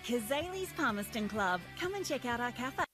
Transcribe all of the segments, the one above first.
Kazali's Palmerston Club. Come and check out our cafe.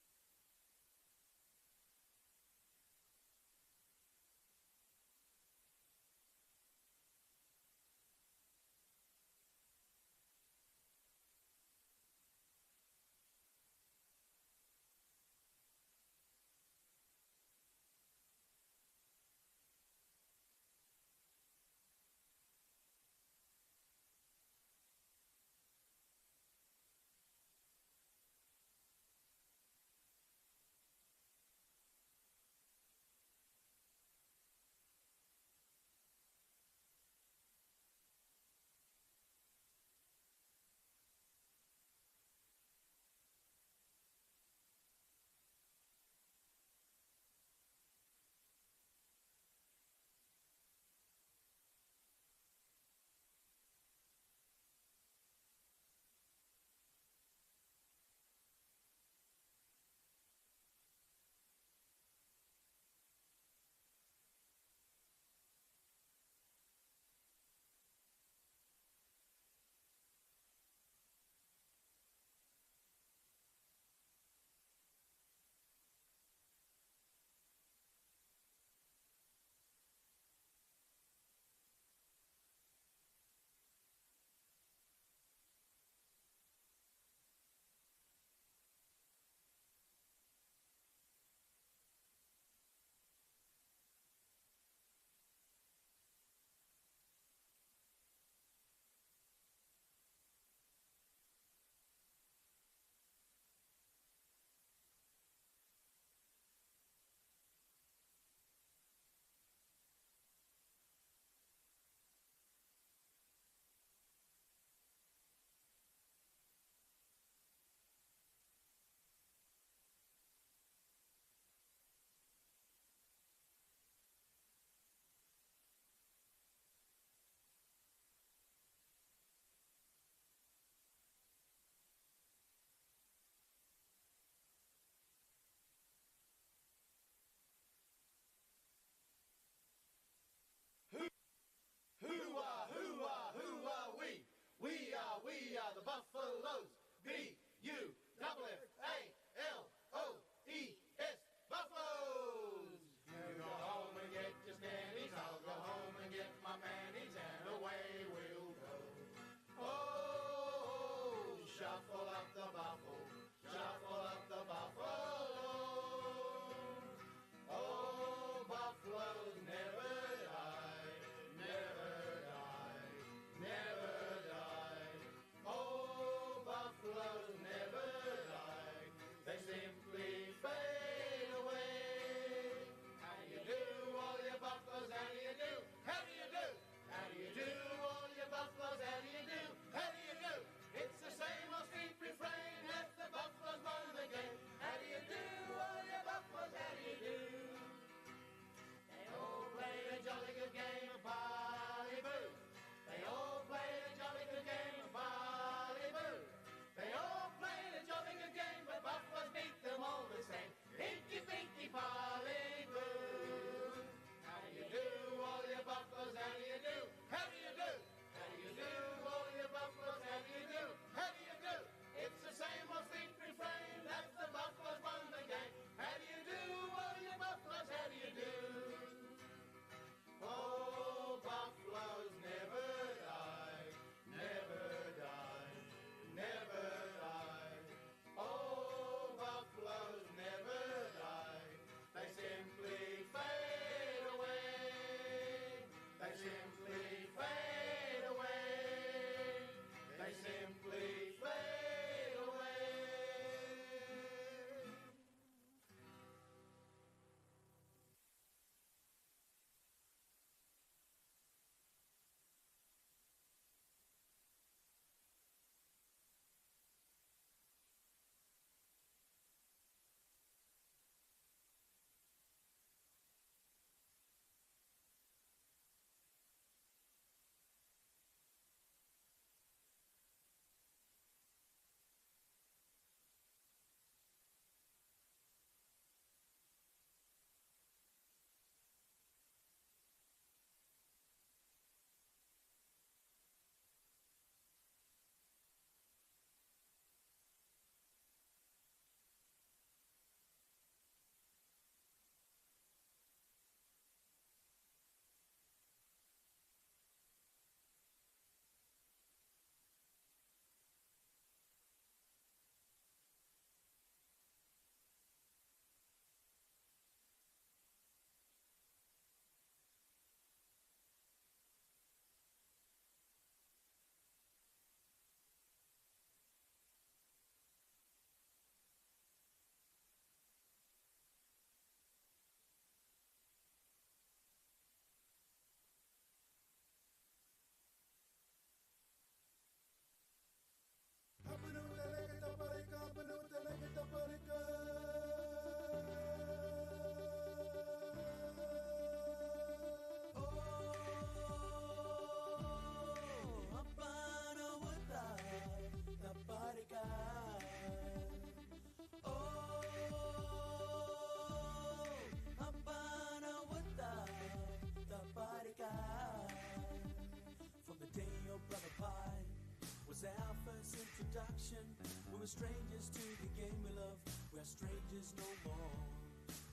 was our first introduction. We were strangers to the game we love. We're strangers no more.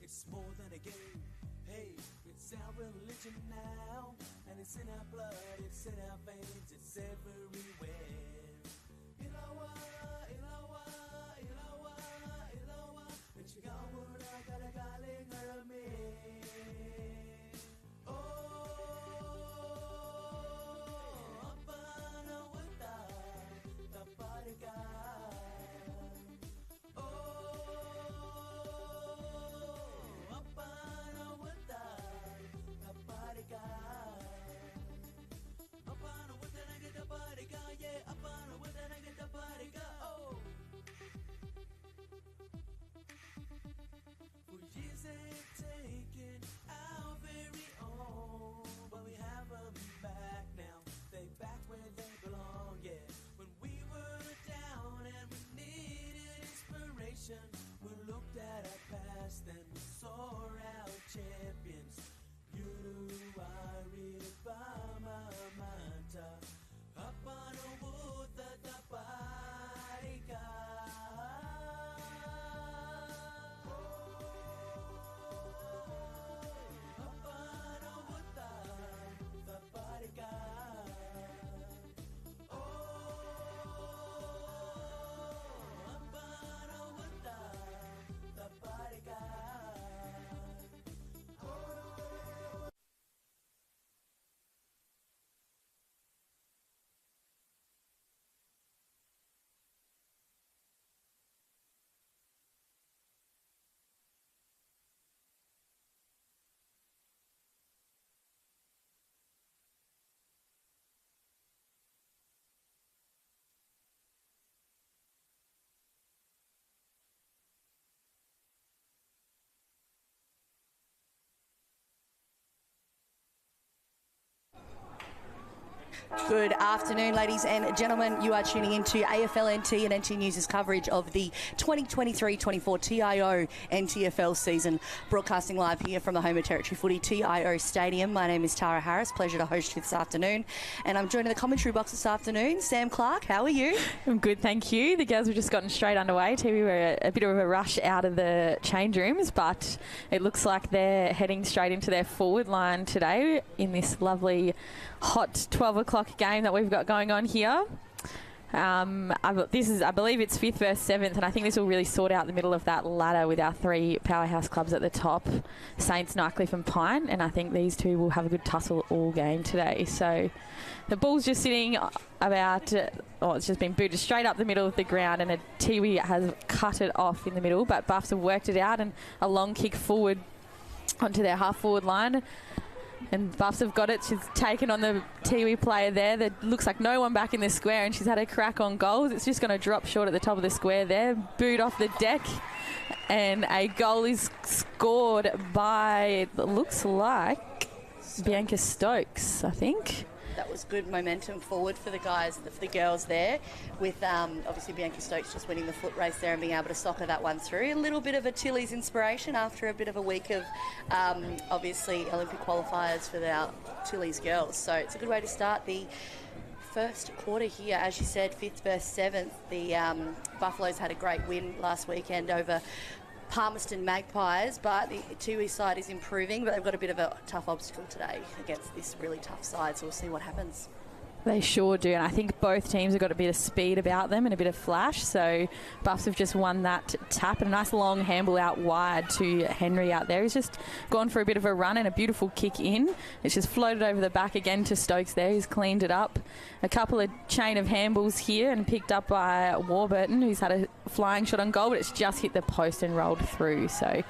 It's more than a game. Hey, it's our religion now. And it's in our blood, it's in our veins, it's everywhere. Ilawa, ilawa, ilawa, ilawa. Chigawara garagaling arame. We looked at our past and we saw our champions. Yuruari Bama Manta Apano Wuta Taparika. Apano Wuta Taparika. Good afternoon, ladies and gentlemen. You are tuning into AFL NT and NT News' coverage of the 2023-24 TIO NTFL season, broadcasting live here from the home of Territory Footy, TIO Stadium. My name is Tara Harris. Pleasure to host you this afternoon. And I'm joined in the commentary box this afternoon. Sam Clark, how are you? I'm good, thank you. The girls have just gotten straight underway. Tiwi were a bit of a rush out of the change rooms, but it looks like they're heading straight into their forward line today in this lovely hot 12 o'clock game that we've got going on here. I believe it's 5th versus 7th, and I think this will really sort out the middle of that ladder with our three powerhouse clubs at the top, Saints, Nightcliff and Pine, and I think these two will have a good tussle all game today. So the ball's just sitting about, it's just been booted straight up the middle of the ground, and a Tiwi has cut it off in the middle, but Buffs have worked it out, and a long kick forward onto their half-forward line. And Buffs have got it. She's taken on the Tiwi player there. There looks like no one back in the square, and she's had a crack on goals. It's just going to drop short at the top of the square there. Boot off the deck, and a goal is scored by, it looks like, Bianca Stokes, I think. That was good momentum forward for the guys, for the girls there, with obviously Bianca Stokes just winning the foot race there and being able to soccer that one through. A little bit of a Tilly's inspiration after a bit of a week of obviously Olympic qualifiers for our Tilly's girls. So it's a good way to start the first quarter here. As you said, 5th versus 7th. The Buffaloes had a great win last weekend over Palmerston Magpies, but the Tiwi side is improving, but they've got a bit of a tough obstacle today against this really tough side, so we'll see what happens. They sure do, and I think both teams have got a bit of speed about them and a bit of flash, so Buffs have just won that tap, and a nice long handball out wide to Henry out there. He's just gone for a bit of a run and a beautiful kick in. It's just floated over the back again to Stokes there. He's cleaned it up. A couple of chain of handballs here and picked up by Warburton, who's had a flying shot on goal, but it's just hit the post and rolled through, so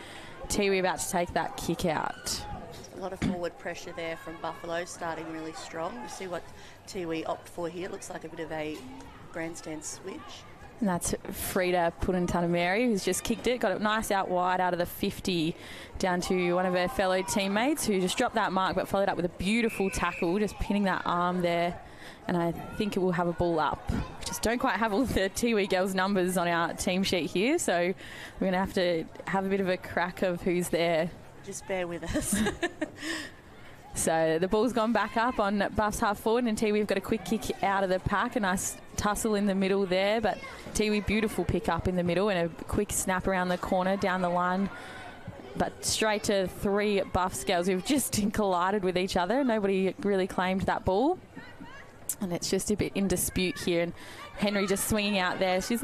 Tiwi about to take that kick out. A lot of forward pressure there from Buffalo, starting really strong. We'll see what Tiwi opt for here. Looks like a bit of a grandstand switch. And that's Frida Pudentanameri, who's just kicked it, got it nice out wide out of the 50 down to one of her fellow teammates who just dropped that mark but followed up with a beautiful tackle, just pinning that arm there. And I think it will have a ball up. We just don't quite have all the Tiwi girls' numbers on our team sheet here, so we're going to have a bit of a crack of who's there. Just bear with us. So the ball's gone back up on Buff's half forward, and Tiwi have got a quick kick out of the pack. A nice tussle in the middle there, but Tiwi, beautiful pick up in the middle and a quick snap around the corner down the line. But straight to 3 Buffs girls who've just collided with each other. Nobody really claimed that ball. And it's just a bit in dispute here. And Henry just swinging out there. She's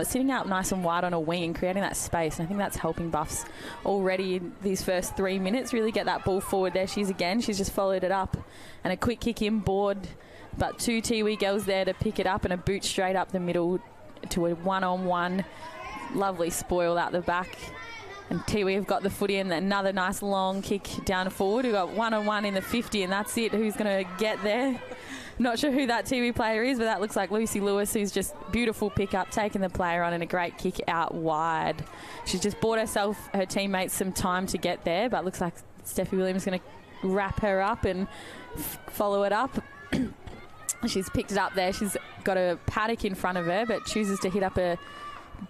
sitting out nice and wide on a wing and creating that space. And I think that's helping Buffs already in these first 3 minutes. Really get that ball forward. There she is again. She's just followed it up. And a quick kick inboard. But 2 Tiwi girls there to pick it up and a boot straight up the middle to a one-on-one. Lovely spoil out the back. And Tiwi have got the footy in. Another nice long kick down forward. We've got one-on-one in the 50, and that's it. Who's going to get there? Not sure who that Tiwi player is, but that looks like Lucy Lewis, who's just beautiful pick up, taking the player on and a great kick out wide. She's just bought herself, her teammates, some time to get there, but looks like Steffi Williams is going to wrap her up and follow it up. She's picked it up there. She's got a paddock in front of her, but chooses to hit up a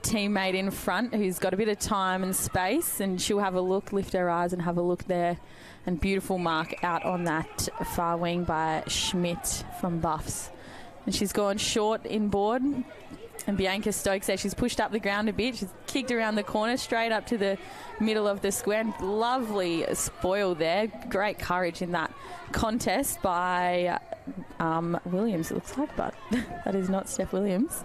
teammate in front who's got a bit of time and space, and she'll have a look, lift her eyes and have a look there. And beautiful mark out on that far wing by Schmidt from Buffs. And she's gone short inboard. And Bianca Stokes there, she's pushed up the ground a bit. She's kicked around the corner straight up to the middle of the square. And lovely spoil there. Great courage in that contest by Williams, it looks like, but that is not Steph Williams.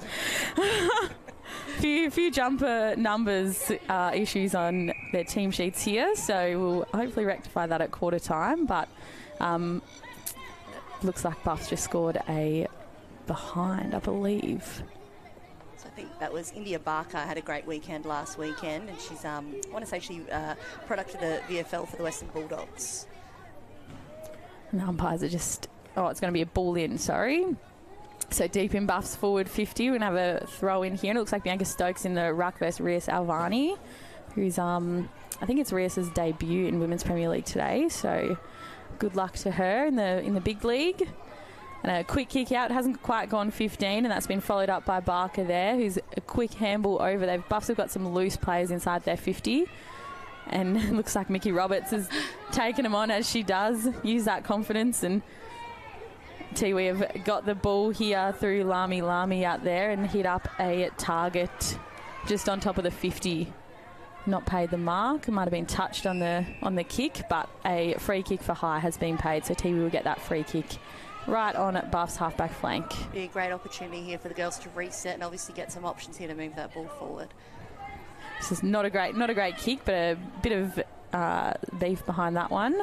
Few jumper numbers issues on their team sheets here, so we'll hopefully rectify that at quarter time. But looks like Buffs just scored a behind, I believe. So I think that was India Barker. Had a great weekend last weekend, and she's I want to say she product of the VFL for the Western Bulldogs. And the umpires are just it's going to be a ball in. Sorry. So deep in Buffs forward 50. We're going to have a throw in here. And it looks like Bianca Stokes in the ruck versus Rias Alvani, who's, I think it's Rias's debut in Women's Premier League today. So good luck to her in the big league. And a quick kick out. Hasn't quite gone 15, and that's been followed up by Barker there, who's a quick handball over. Buffs have got some loose players inside their 50. And it looks like Mickey Roberts has taken them on, as she does. Use that confidence, and Tiwi have got the ball here through Lami out there and hit up a target just on top of the 50. Not paid the mark. It might have been touched on the kick, but a free kick for high has been paid, so Tiwi will get that free kick right on at Buff's halfback flank. Be a great opportunity here for the girls to reset and obviously get some options here to move that ball forward. This is not a great kick, but a bit of beef behind that one.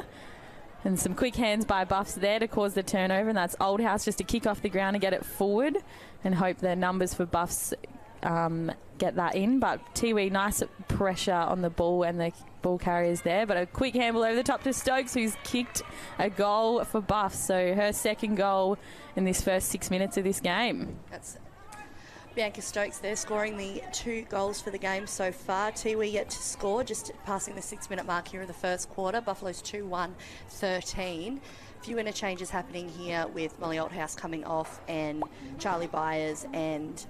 And some quick hands by Buffs there to cause the turnover, and that's Oldhouse just to kick off the ground and get it forward and hope the numbers for Buffs get that in. But Tiwi, nice pressure on the ball and the ball carriers there, but a quick handball over the top to Stokes, who's kicked a goal for Buffs. So her second goal in this first 6 minutes of this game. That's Bianca Stokes there scoring the 2 goals for the game so far. Tiwi yet to score, just passing the 6-minute mark here in the first quarter. Buffalo's 2-1-13. Few interchanges happening here with Molly Oldhouse coming off and Charlie Byers and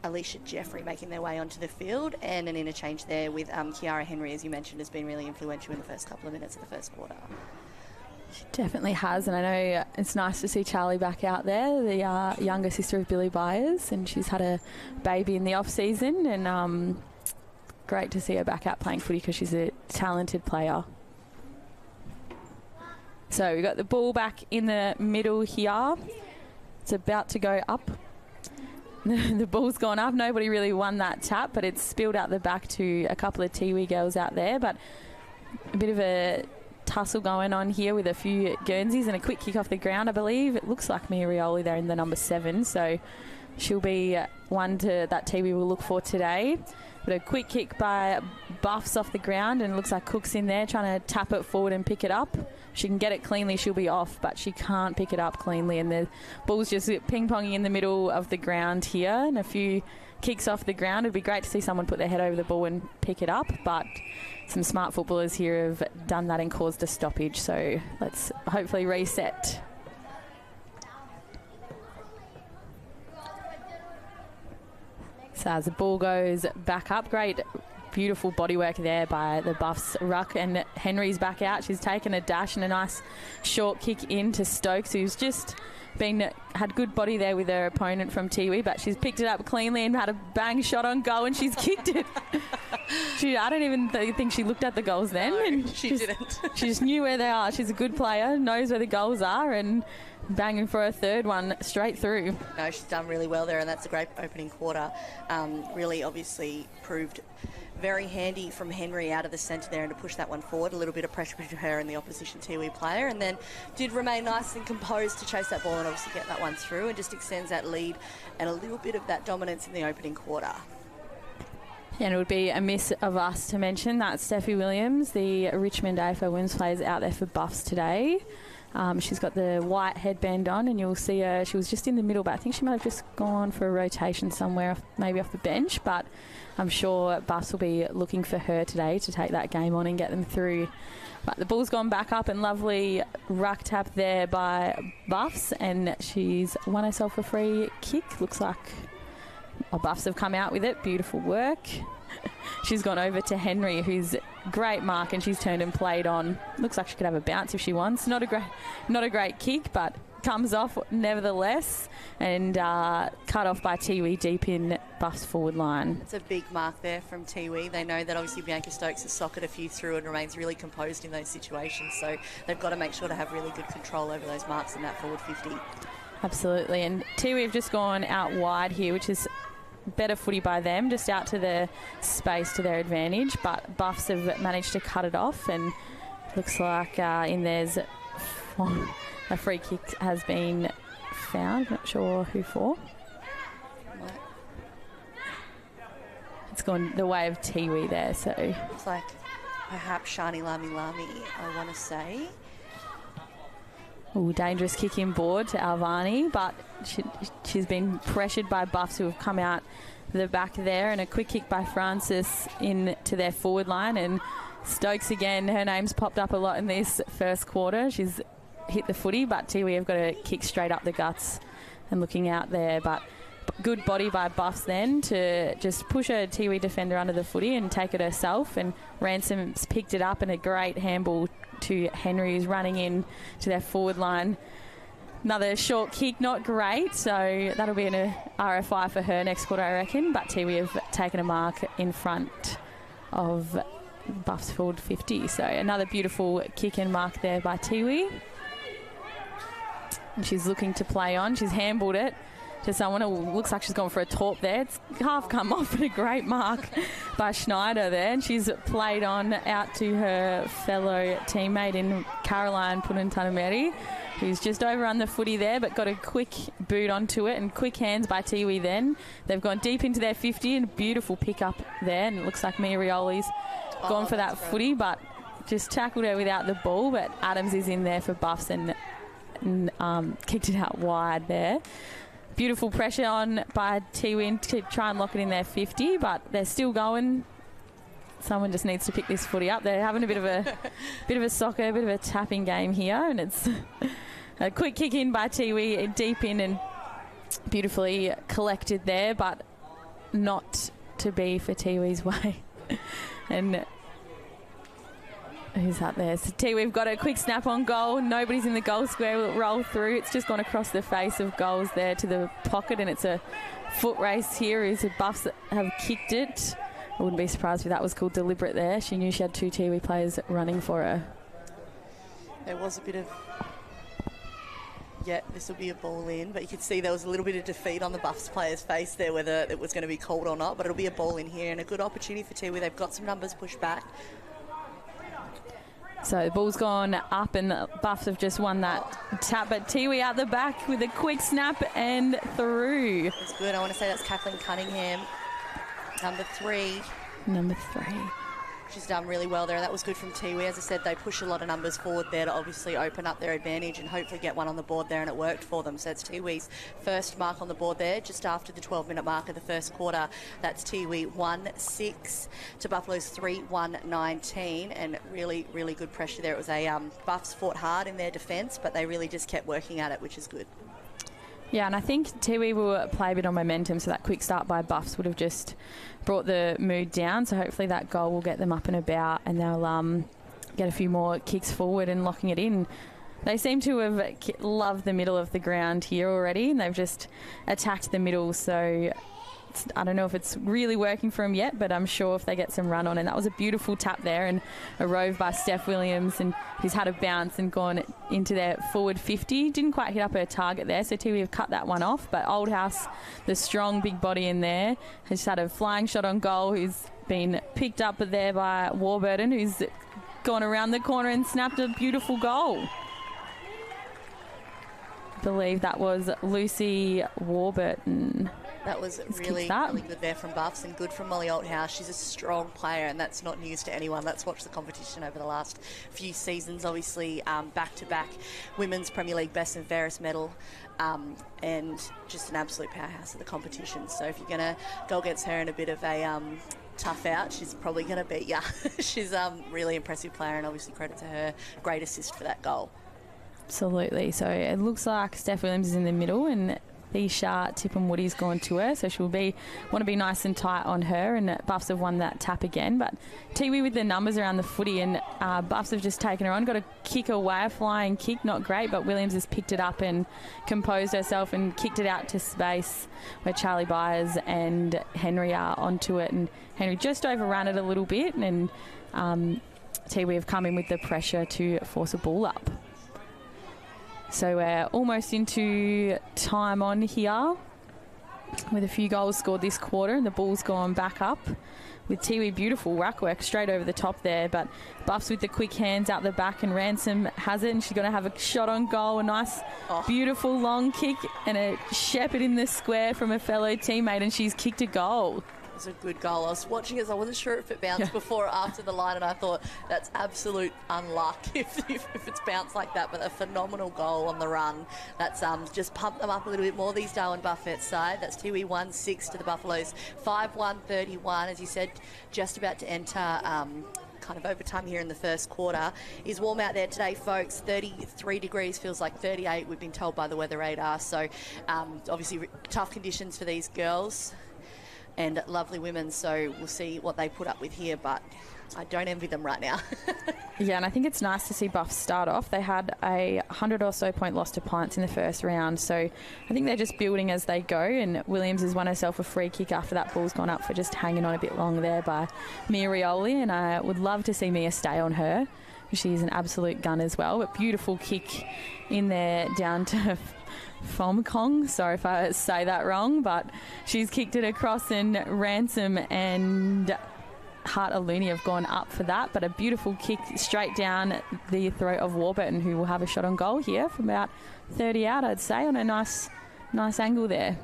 Alicia Jeffrey making their way onto the field, and an interchange there with Kiara Henry, as you mentioned, has been really influential in the first couple of minutes of the first quarter. She definitely has, and I know it's nice to see Charlie back out there, the younger sister of Billy Byers, and she's had a baby in the off-season, and great to see her back out playing footy because she's a talented player. So we've got the ball back in the middle here. It's about to go up. The ball's gone up. Nobody really won that tap, but it's spilled out the back to a couple of Tiwi girls out there, but a bit of a tussle going on here with a few Guernseys and a quick kick off the ground, I believe. It looks like Mia Rioli there in the number 7, so she'll be one that Tiwi will look for today. But a quick kick by Buffs off the ground, and it looks like Cook's in there trying to tap it forward and pick it up. She can get it cleanly, she'll be off, but she can't pick it up cleanly, and the ball's just ping-ponging in the middle of the ground here, and a few kicks off the ground. It'd be great to see someone put their head over the ball and pick it up, but some smart footballers here have done that and caused a stoppage, so let's hopefully reset. So as the ball goes back up, great beautiful bodywork there by the Buffs ruck, and Henry's back out. She's taken a dash and a nice short kick into Stokes, who's just had good body there with her opponent from Tiwi, but she's picked it up cleanly and had a bang shot on goal, and she's kicked it. I don't even think she looked at the goals then. No, and she didn't. She just knew where they are. She's a good player, knows where the goals are, and banging for a third one straight through. No, she's done really well there, and that's a great opening quarter. Really obviously proved very handy from Henry out of the centre there and to push that one forward. A little bit of pressure between her and the opposition Tiwi player, and then did remain nice and composed to chase that ball and obviously get that one through, and just extends that lead and a little bit of that dominance in the opening quarter. And it would be amiss of us to mention that Steffi Williams, the Richmond AFL women's player, is out there for Buffs today. She's got the white headband on, and you'll see her. She was just in the middle, but I think she might have just gone for a rotation somewhere, maybe off the bench. But I'm sure Buffs will be looking for her today to take that game on and get them through. But the ball's gone back up, and lovely ruck tap there by Buffs, and she's won herself a free kick. Looks like Buffs have come out with it. Beautiful work. She's gone over to Henry, who's great mark, and she's turned and played on. Looks like she could have a bounce if she wants. Not a great kick, but comes off nevertheless, and cut off by Tiwi deep in Buff's forward line. It's a big mark there from Tiwi. They know that obviously Bianca Stokes has socked a few through and remains really composed in those situations, so they've got to make sure to have really good control over those marks in that forward 50. Absolutely, and Tiwi have just gone out wide here, which is better footy by them, just out to the space to their advantage, but Buffs have managed to cut it off, and looks like in there's a free kick has been found. Not sure who for. It's gone the way of Tiwi there, so looks like perhaps Shani Lami, I want to say. Ooh, dangerous kick in board to Alvani, but she's been pressured by Buffs, who have come out the back there, and a quick kick by Francis into their forward line, and Stokes again, her name's popped up a lot in this first quarter. She's hit the footy, but Tiwi have got to kick straight up the guts and looking out there, but good body by Buffs then to just push a Tiwi defender under the footy and take it herself, and Ransom's picked it up, and a great handball to Henry, who's running in to their forward line. Another short kick, not great, so that'll be an RFI for her next quarter, I reckon, but Tiwi have taken a mark in front of Buffs forward 50, so another beautiful kick and mark there by Tiwi. And she's looking to play on. She's handballed it to someone who looks like she's gone for a torp there. It's half come off, and a great mark by Schneider there, and she's played on out to her fellow teammate in Caroline Purantanameri, who's just overrun the footy there, but got a quick boot onto it, and quick hands by Tiwi then. They've gone deep into their 50, and a beautiful pick up there, and it looks like Mia Rioli's gone for that footy, but just tackled her without the ball, but Adams is in there for Buffs and kicked it out wide there. Beautiful pressure on by Tiwi to try and lock it in their 50, but they're still going. Someone just needs to pick this footy up. They're having a bit of a soccer, a bit of a tapping game here, and it's a quick kick in by Tiwi, deep in and beautifully collected there, but not to be for Tiwi's way. And who's up there? So we've got a quick snap on goal. Nobody's in the goal square. Will roll through. It's just gone across the face of goals there to the pocket, and it's a foot race here as the Buffs have kicked it. I wouldn't be surprised if that was called deliberate there. She knew she had two Tiwi players running for her. There was a bit of... Yeah, this will be a ball in, but you could see there was a little bit of defeat on the Buffs player's face there, whether it was going to be called or not, but it'll be a ball in here and a good opportunity for Tiwi. They've got some numbers pushed back. So the ball's gone up, and the Buffs have just won that tap, but Tiwi out the back with a quick snap and through. It's good. I want to say that's Kathleen Cunningham, number 3. Number 3. She's done really well there, and that was good from Tiwi. As I said, they push a lot of numbers forward there to obviously open up their advantage and hopefully get one on the board there, and it worked for them. So it's Tiwi's first mark on the board there, just after the 12-minute mark of the first quarter. That's Tiwi 1-6 to Buffalo's 3-1-19, and really, really good pressure there. It was a Buffs fought hard in their defence, but they really just kept working at it, which is good. Yeah, and I think Tiwi will play a bit on momentum, so that quick start by Buffs would have just brought the mood down. So hopefully that goal will get them up and about, and they'll get a few more kicks forward and locking it in. They seem to have loved the middle of the ground here already, and they've just attacked the middle. So I don't know if it's really working for them yet, but I'm sure if they get some run on. And that was a beautiful tap there and a rove by Steph Williams, and he's had a bounce and gone into their forward 50. Didn't quite hit up her target there, so Tiwi have cut that one off. But Old House, the strong big body in there, has had a flying shot on goal, who's been picked up there by Warburton, who's gone around the corner and snapped a beautiful goal. I believe that was Lucy Warburton. That was really good there from Buffs, and good from Molly Althouse. She's a strong player, and that's not news to anyone that's watched the competition over the last few seasons. Obviously, back-to-back Women's Premier League Best and Fairest medal, and just an absolute powerhouse of the competition. So if you're going to go against her in a bit of a tough out, she's probably going to beat you. She's a really impressive player, and obviously credit to her. Great assist for that goal. Absolutely. So it looks like Steph Williams is in the middle, and Bisha Tippum-Woody's gone to her, so she'll want to be nice and tight on her, and Buffs have won that tap again. But Tiwi with the numbers around the footy, and Buffs have just taken her on, got a kick away, a flying kick, not great, but Williams has picked it up and composed herself and kicked it out to space where Charlie Byers and Henry are onto it, and Henry just overran it a little bit, and Tiwi have come in with the pressure to force a ball up. So we're almost into time on here with a few goals scored this quarter, and the ball's gone back up with Tiwi. Beautiful rack work straight over the top there, but Buffs with the quick hands out the back, and Ransom has it, and she's going to have a shot on goal. A nice, beautiful long kick and a shepherd in the square from a fellow teammate, and she's kicked a goal. It was a good goal. I was watching it. I wasn't sure if it bounced before or after the line, and I thought that's absolute unluck if it's bounced like that. But a phenomenal goal on the run. That's just pumped them up a little bit more, these Darwin Buffets side. That's Tiwi 1-6 to the Buffaloes 5-1-31. As you said, just about to enter kind of overtime here in the first quarter. Is warm out there today, folks. 33 degrees, feels like 38, we've been told by the weather radar. So obviously tough conditions for these girls and lovely women, so we'll see what they put up with here, but I don't envy them right now. Yeah, and I think it's nice to see Buffs start off. They had a 100 or so point loss to Pints in the first round, so I think they're just building as they go, and Williams has won herself a free kick after that ball's gone up for just hanging on a bit long there by Mia Rioli, and I would love to see Mia stay on her. She's an absolute gun as well, but beautiful kick in there down to Fomkong. Sorry if I say that wrong, but she's kicked it across, and Ransom and Hart Aluni have gone up for that, but a beautiful kick straight down the throat of Warburton, who will have a shot on goal here from about 30 out, I'd say, on a nice angle there.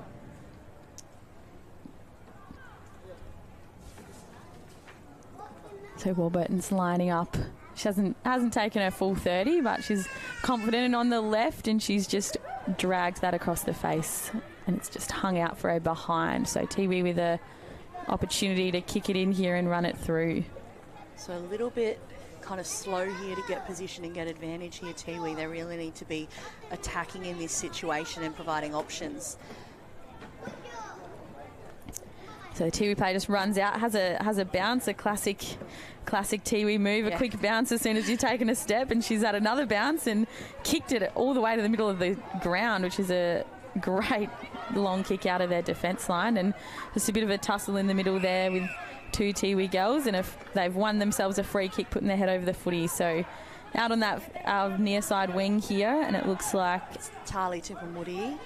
So Warburton's lining up. She hasn't taken her full 30, but she's confident and on the left, and she's just dragged that across the face, and it's just hung out for her behind. So Tiwi with a opportunity to kick it in here and run it through. So a little bit kind of slow here to get position and get advantage here, Tiwi. They really need to be attacking in this situation and providing options. So the Tiwi player just runs out, has a bounce, a classic Tiwi move, a quick bounce as soon as you've taken a step, and she's had another bounce and kicked it all the way to the middle of the ground, which is a great long kick out of their defence line, and just a bit of a tussle in the middle there with two Tiwi girls, and they've won themselves a free kick, putting their head over the footy. So out on that near side wing here, and it looks like it's Tali Tippum-Woody.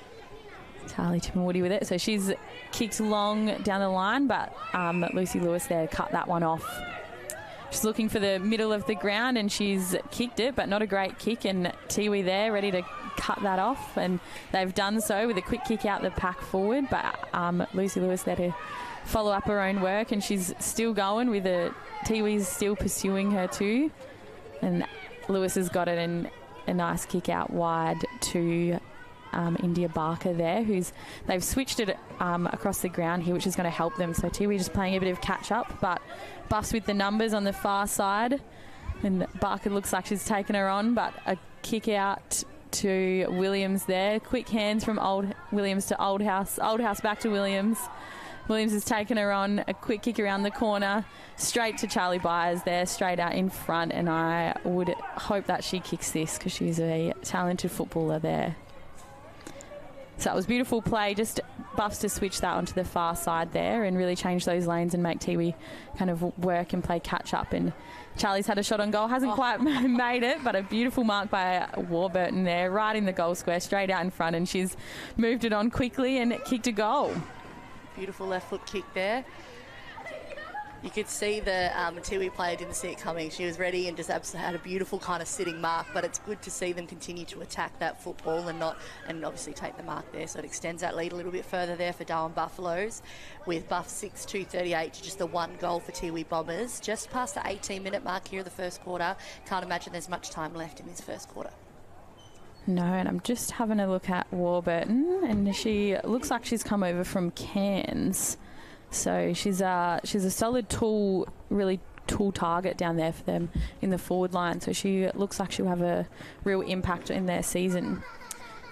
Tali Tippum-Woody with it. So she's kicked long down the line, but Lucy Lewis there cut that one off. She's looking for the middle of the ground, and she's kicked it, but not a great kick, and Tiwi there ready to cut that off, and they've done so with a quick kick out the pack forward, but Lucy Lewis there to follow up her own work, and she's still going with Tiwi's still pursuing her too, and Lewis has got it, and a nice kick out wide to India Barker there, they've switched it across the ground here, which is going to help them. So Tiwi just playing a bit of catch up, but Buffs with the numbers on the far side, and Barker looks like she's taken her on, but a kick out to Williams there. Quick hands from Old Williams to Old House. Old House back to Williams. Williams has taken her on. A quick kick around the corner. Straight to Charlie Byers there, straight out in front. And I would hope that she kicks this because she's a talented footballer there. So that was beautiful play. Just Buffs to switch that onto the far side there and really change those lanes and make Tiwi kind of work and play catch up. And Charlie's had a shot on goal. Hasn't quite made it, but a beautiful mark by Warburton there, right in the goal square, straight out in front. And she's moved it on quickly and kicked a goal. Beautiful left foot kick there. You could see the Tiwi player didn't see it coming. She was ready and just absolutely had a beautiful kind of sitting mark, but it's good to see them continue to attack that football and obviously take the mark there, so it extends that lead a little bit further there for Darwin Buffaloes, with Buff 6-2-38 to just the 1 goal for Tiwi Bombers. Just past the 18-minute mark here of the first quarter. Can't imagine there's much time left in this first quarter. No, and I'm just having a look at Warburton, and she looks like she's come over from Cairns. So she's a solid tool, really tool target down there for them in the forward line. So she looks like she'll have a real impact in their season.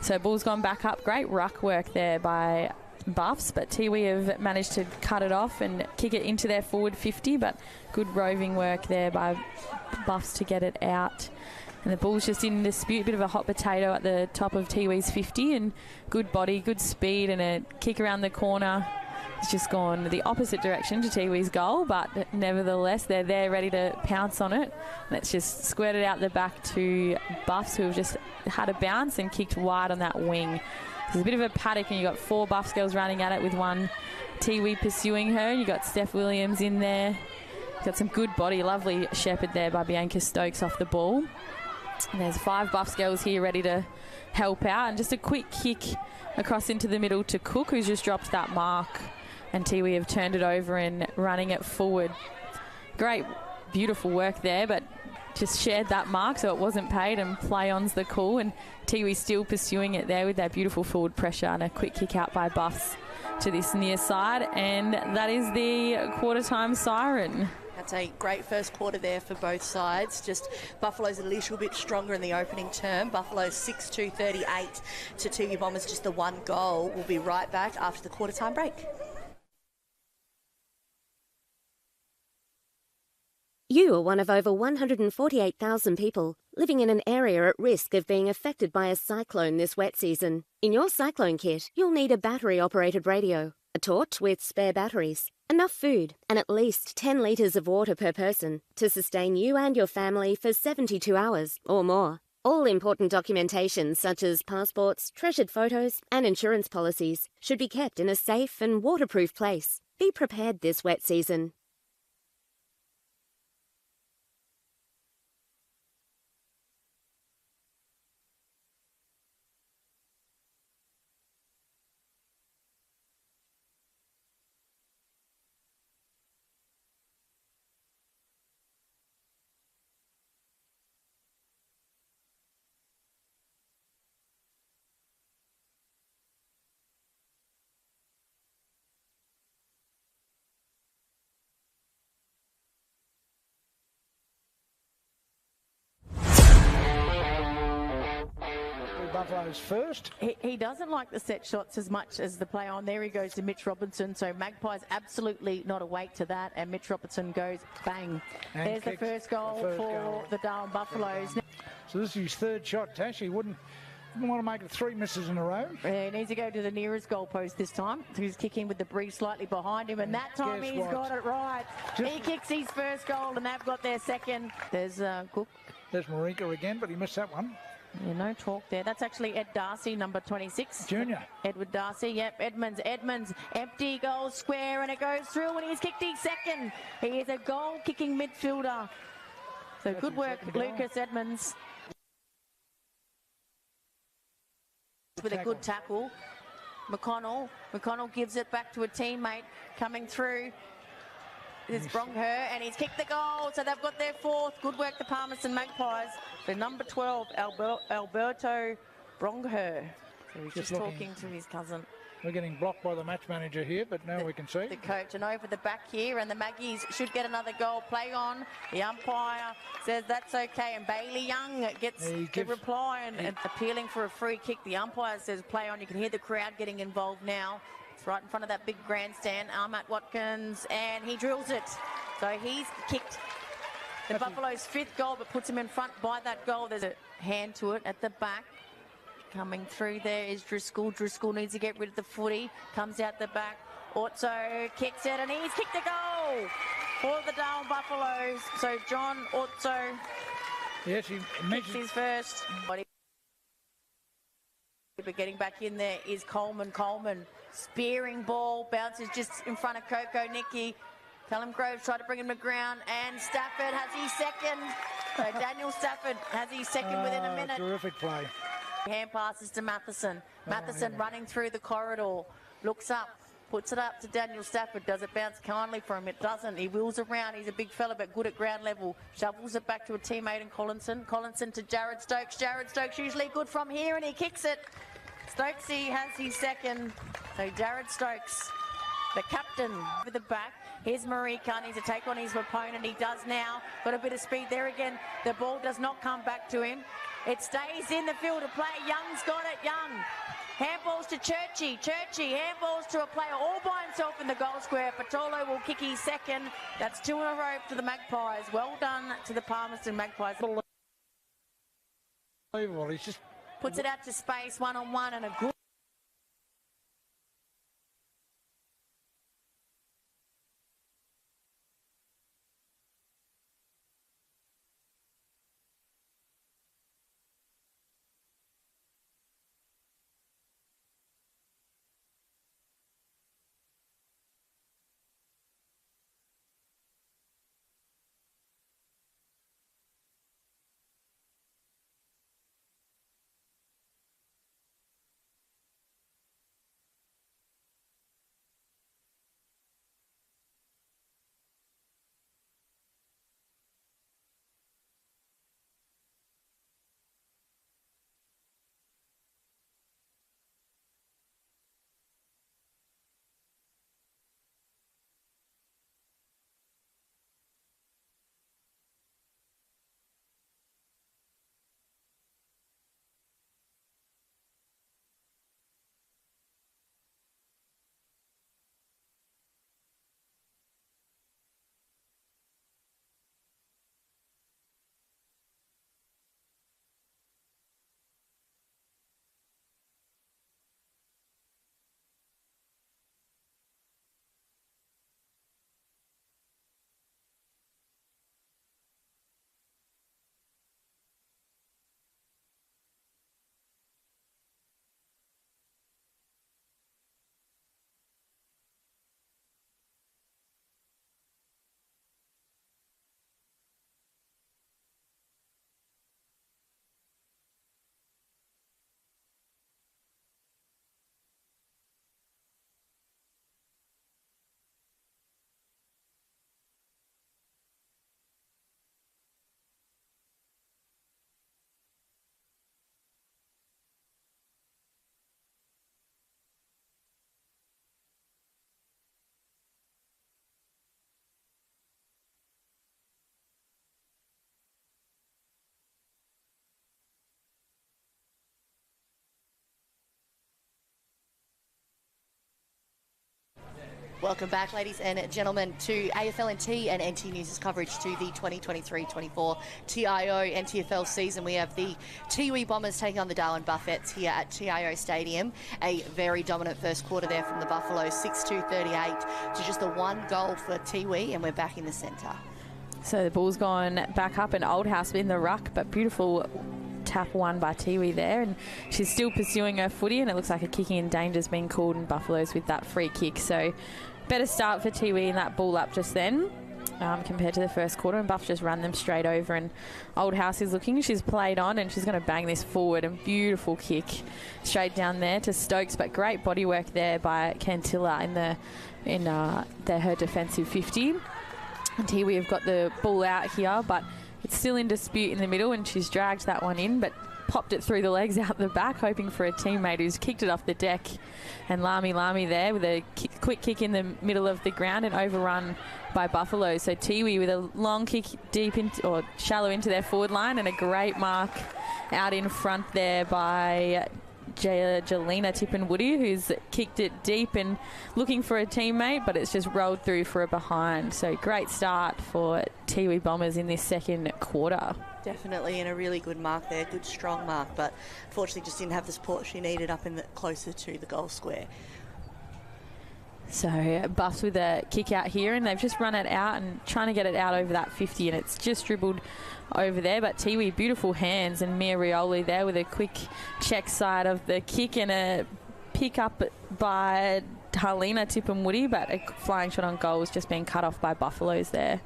So ball's gone back up. Great ruck work there by Buffs, but Tiwi have managed to cut it off and kick it into their forward 50, but good roving work there by Buffs to get it out. And the ball's just in dispute, a bit of a hot potato at the top of Tiwi's 50, and good body, good speed, and a kick around the corner. It's just gone the opposite direction to Tiwi's goal, but nevertheless, they're there ready to pounce on it. And it's just squirted out the back to Buffs, who have just had a bounce and kicked wide on that wing. There's a bit of a paddock, and you've got 4 Buffs girls running at it with one Tiwi pursuing her. You've got Steph Williams in there. Got some good body, lovely shepherd there by Bianca Stokes off the ball. And there's 5 Buffs girls here ready to help out. And just a quick kick across into the middle to Cook, who's just dropped that mark. And Tiwi have turned it over and running it forward. Great, beautiful work there, but just shared that mark so it wasn't paid, and play on's the call. And Tiwi still pursuing it there with that beautiful forward pressure and a quick kick out by Buffs to this near side. And that is the quarter time siren. That's a great first quarter there for both sides. Just Buffalo's a little bit stronger in the opening term. Buffalo's 6-2-38 to Tiwi Bombers, just the 1 goal. We'll be right back after the quarter time break. You are one of over 148,000 people living in an area at risk of being affected by a cyclone this wet season. In your cyclone kit, you'll need a battery-operated radio, a torch with spare batteries, enough food, and at least 10 litres of water per person to sustain you and your family for 72 hours or more. All important documentation such as passports, treasured photos, and insurance policies should be kept in a safe and waterproof place. Be prepared this wet season. Buffaloes first. He doesn't like the set shots as much as the play on. There he goes to Mitch Robertson. So Magpies absolutely not awake to that. And Mitch Robertson goes bang. And there's the first goal for the Darwin Buffaloes. So this is his 3rd shot, Tash. He wouldn't want to make it 3 misses in a row. He needs to go to the nearest goalpost this time. He's kicking with the breeze slightly behind him. And that time he's got it right. He kicks his first goal and they've got their second. There's Cook. There's Marika again, but he missed that one. Yeah, no talk there. That's actually Ed Darcy, number 26. Junior. Edward Darcy, yep. Edmonds, empty goal square, and it goes through, and he's kicked his second. He is a goal-kicking midfielder. So good work, Lucas Edmonds. With a good tackle. McConnell gives it back to a teammate coming through. It's Brongher, and he's kicked the goal, so they've got their 4th. Good work, the Palmerston Magpies. The number 12, Alberto Brongher. So he's just talking to his cousin. We're getting blocked by the match manager here, but now we can see. The coach, and over the back here, and the Maggies should get another goal. Play on. The umpire says that's okay, and Bailey Young gets the reply and appealing for a free kick. The umpire says play on. You can hear the crowd getting involved now. It's right in front of that big grandstand. Ahmad Watkins, and he drills it. So he's kicked the Buffalo's 5th goal, but puts him in front by that goal. There's a hand to it at the back. Coming through there is Driscoll. Driscoll needs to get rid of the footy. Comes out the back. Otso kicks it, and he's kicked the goal for the Darwin Buffaloes. So John Otso yes, he kicks his first. But getting back in there is Coleman. Coleman spearing ball, bounces just in front of Coco Nicky. Callum Groves tried to bring him to ground, and Stafford has his second. So Daniel Stafford has his second within a minute. Terrific play. Hand passes to Matheson. Matheson running through the corridor. Looks up. Puts it up to Daniel Stafford. Does it bounce kindly for him? It doesn't. He wheels around. He's a big fella, but good at ground level. Shovels it back to a teammate in Collinson. Collinson to Jared Stokes. Jared Stokes usually good from here, and he kicks it. Stokesy has his second. So Jared Stokes, the captain, with the back. Here's Marika. Needs to take on his opponent. He does now. Got a bit of speed there again. The ball does not come back to him. It stays in the field of play. Young's got it. Young. Handballs to Churchy. Churchy. Handballs to a player all by himself in the goal square. Patolo will kick his second. That's 2 in a row to the Magpies. Well done to the Palmerston Magpies. Unbelievable. He's just puts it out to space, one-on-one, and a good. Welcome back, ladies and gentlemen, to AFL NT and NT News' coverage to the 2023-24 TIO NTFL season. We have the Tiwi Bombers taking on the Darwin Buffettes here at TIO Stadium. A very dominant first quarter there from the Buffaloes, 6-2-38 to just the 1 goal for Tiwi, and we're back in the centre. So the ball's gone back up, and Oldhouse in the ruck, but beautiful tap won by Tiwi there, and she's still pursuing her footy, and it looks like a kicking in danger's been called, and Buffaloes with that free kick. So better start for Tiwi in that ball up just then compared to the first quarter, and Buff just ran them straight over, and Oldhouse is looking. She's played on, and she's going to bang this forward, and beautiful kick straight down there to Stokes, but great body work there by Cantilla in her defensive 50. And Tiwi have got the ball out here, but it's still in dispute in the middle, and she's dragged that one in, but popped it through the legs out the back, hoping for a teammate who's kicked it off the deck. And Lami there with a quick kick in the middle of the ground and overrun by Buffalo. So Tiwi with a long kick deep into, or shallow into their forward line, and a great mark out in front there by Jelena Tippenwoody, who's kicked it deep and looking for a teammate, but it's just rolled through for a behind. So great start for Tiwi Bombers in this second quarter. Definitely, and a really good mark there, good strong mark, but unfortunately just didn't have the support she needed up in the closer to the goal square. So Buffs with a kick out here, and they've just run it out and trying to get it out over that 50, and it's just dribbled over there. But Tiwi, beautiful hands, and Mia Rioli there with a quick check side of the kick and a pick up by Harlina Tippenwoody, but a flying shot on goal was just being cut off by Buffaloes there.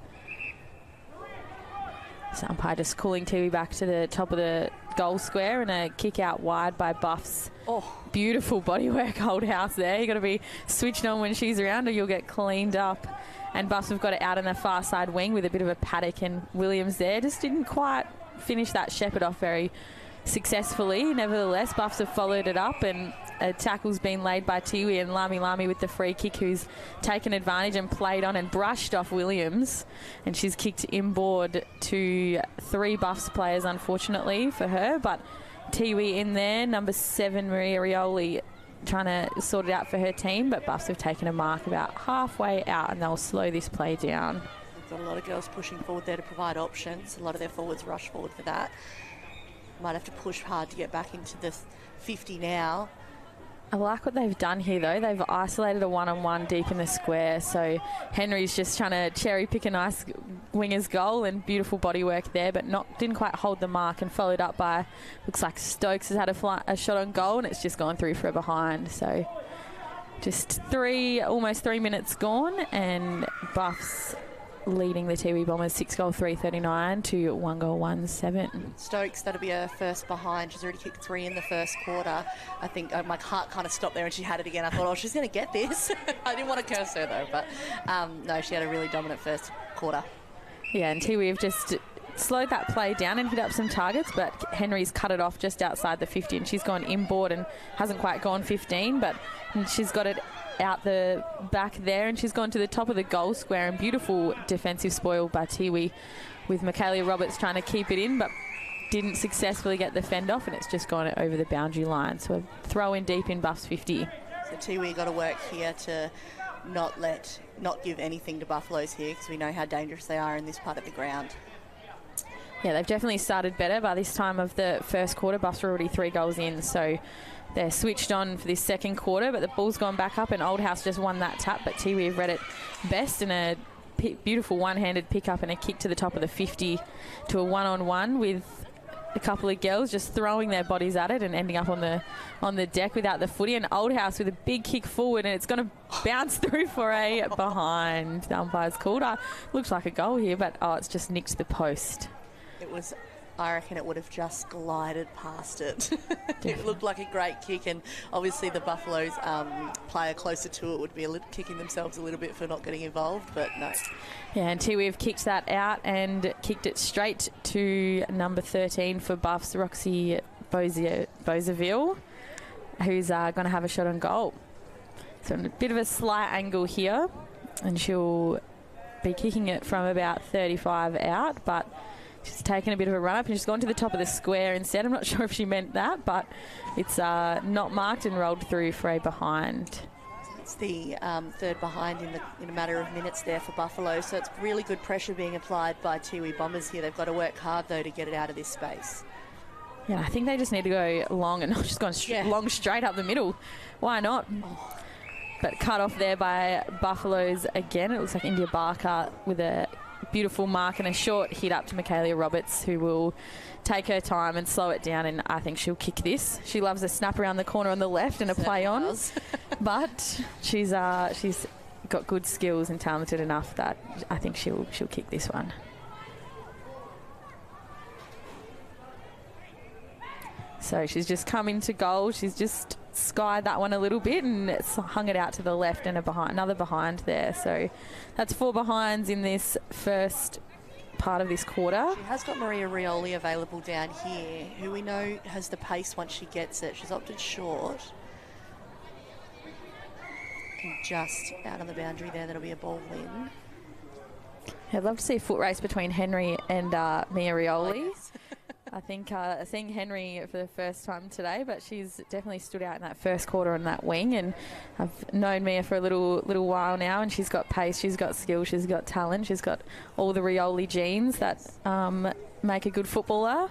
So umpire just calling Tiwi back to the top of the goal square, and a kick out wide by Buffs. Oh, beautiful bodywork, Oldhouse there. You've got to be switched on when she's around or you'll get cleaned up. And Buffs have got it out in the far side wing with a bit of a paddock, and Williams there just didn't quite finish that shepherd off very successfully. Nevertheless, Buffs have followed it up, and a tackle's been laid by Tiwi, and Lami with the free kick, who's taken advantage and played on and brushed off Williams, and she's kicked inboard to 3 Buffs players, unfortunately for her. But Tiwi in there, number 7 Maria Rioli, trying to sort it out for her team, but Buffs have taken a mark about halfway out, and they'll slow this play down. We've got a lot of girls pushing forward there to provide options. A lot of their forwards rush forward for that. Might have to push hard to get back into the 50 now. I like what they've done here, though. They've isolated a one-on-one deep in the square, so Henry's just trying to cherry-pick a nice winger's goal, and beautiful body work there, but didn't quite hold the mark, and followed up by, looks like Stokes has had a shot on goal, and it's just gone through for a behind. So just almost 3 minutes gone, and Buffs leading the Tiwi Bombers 6 goal 339 to 1 goal 1-7. Stokes, that'll be her first behind. She's already kicked 3 in the first quarter. I think my heart kind of stopped there and she had it again. I thought, oh, she's going to get this. I didn't want to curse her though, but no, she had a really dominant first quarter. Yeah, and Tiwi have just slowed that play down and hit up some targets, but Henry's cut it off just outside the 50, and she's gone inboard and hasn't quite gone 15, but she's got it out the back there, and she's gone to the top of the goal square, and beautiful defensive spoil by Tiwi, with Michaela Roberts trying to keep it in, but didn't successfully get the fend off, and it's just gone over the boundary line. So a throw in deep in Buffs 50. So Tiwi got to work here to not give anything to Buffaloes here, because we know how dangerous they are in this part of the ground. Yeah, they've definitely started better. By this time of the first quarter, Buffs are already 3 goals in, so they're switched on for this second quarter, but the ball's gone back up, and Oldhouse just won that tap, but Tiwi have read it best, and a beautiful one-handed pick-up and a kick to the top of the 50 to a one-on-one with a couple of girls just throwing their bodies at it and ending up on the deck without the footy, and Oldhouse with a big kick forward, and it's going to bounce through for a behind. The umpire's called. Looks like a goal here, but it's just nicked the post. I reckon it would have just glided past it. It looked like a great kick, and obviously the Buffaloes player closer to it would be kicking themselves a little bit for not getting involved, but no. Yeah, and Tiwi have kicked that out and kicked it straight to number 13 for Buffs, Roxy Bozeville, who's going to have a shot on goal. So a bit of a slight angle here, and she'll be kicking it from about 35 out, but she's taken a bit of a run up and she's gone to the top of the square instead. I'm not sure if she meant that, but it's not marked and rolled through for a behind. It's the third behind in a matter of minutes there for Buffalo, so it's really good pressure being applied by Tiwi Bombers here. They've got to work hard though to get it out of this space. Yeah, I think they just need to go long and not just gone long straight up the middle. Why not? Oh. But cut off there by Buffaloes again. It looks like India Barker with a beautiful mark and a short hit up to Michaela Roberts, who will take her time and slow it down, and I think she'll kick this. She loves a snap around the corner on the left and a play on, but she's got good skills and talented enough that I think she'll kick this one. So she's just come into goal. She's just skied that one a little bit and it's hung it out to the left, and another behind there. So that's 4 behinds in this first part of this quarter. She has got Maria Rioli available down here, who we know has the pace once she gets it. She's opted short. And just out on the boundary there, that'll be a ball in. I'd love to see a foot race between Henry and Mia Rioli. Oh, yes. I think seeing Henry for the first time today, but she's definitely stood out in that first quarter on that wing. And I've known Mia for a little while now, and she's got pace, she's got skill, she's got talent, she's got all the Rioli genes that make a good footballer.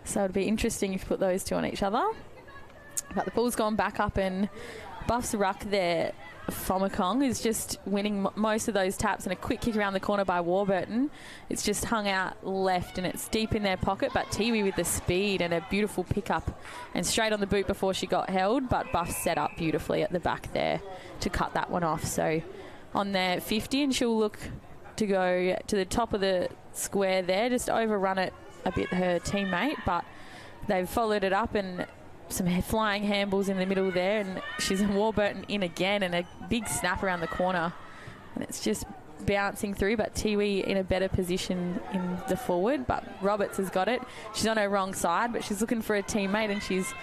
So it'd be interesting if you put those two on each other. But the ball's gone back up, and Buff's ruck there, Fomacong, is just winning most of those taps, and a quick kick around the corner by Warburton. It's just hung out left and it's deep in their pocket, but Tiwi with the speed and a beautiful pickup and straight on the boot before she got held, but Buff set up beautifully at the back there to cut that one off. So on their 50, and she'll look to go to the top of the square there, just overrun it a bit, her teammate, but they've followed it up, and some flying handballs in the middle there, and she's in Warburton in again, and a big snap around the corner, and it's just bouncing through, but Tiwi in a better position in the forward, but Roberts has got it. She's on her wrong side, but she's looking for a teammate, and she's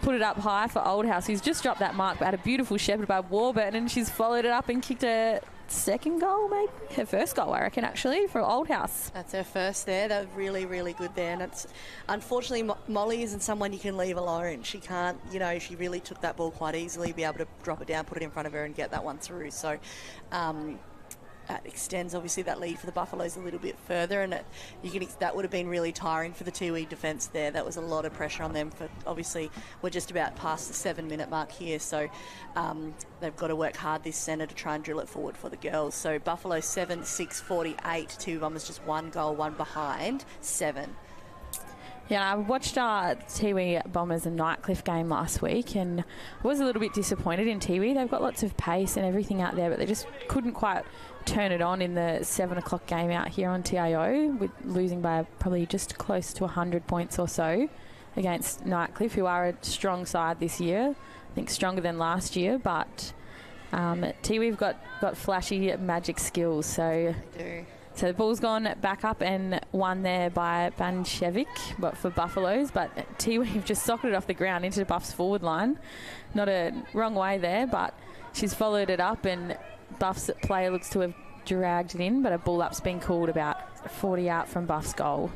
put it up high for Oldhouse, who's just dropped that mark, but had a beautiful shepherd by Warburton, and she's followed it up and kicked her second goal, maybe her first goal, I reckon, actually, for Oldhouse. That's her first there. They're really, really good there. And it's unfortunately, Molly isn't someone you can leave alone. She can't, she really took that ball quite easily, be able to drop it down, put it in front of her, and get that one through. So that extends, obviously, that lead for the Buffaloes a little bit further, and that would have been really tiring for the Tiwi defence there. That was a lot of pressure on them. For obviously, we're just about past the 7-minute mark here, so they've got to work hard this centre to try and drill it forward for the girls. So Buffalo 7-6-48, Tiwi Bombers just 1 goal, 1 behind, 7. Yeah, I watched Tiwi Bombers and Nightcliff game last week, and I was a little bit disappointed in Tiwi. They've got lots of pace and everything out there, but they just couldn't quite turn it on in the 7 o'clock game out here on TIO, with losing by probably just close to 100 points or so against Nightcliff, who are a strong side this year. I think stronger than last year, but Tiwi've got flashy magic skills. So the ball's gone back up and won there by Banchevic, but for Buffaloes. But Tiwi've just socketed it off the ground into Buff's forward line. Not a wrong way there, but she's followed it up, and Buff's player looks to have dragged it in, but a ball up's been called about 40 out from Buff's goal.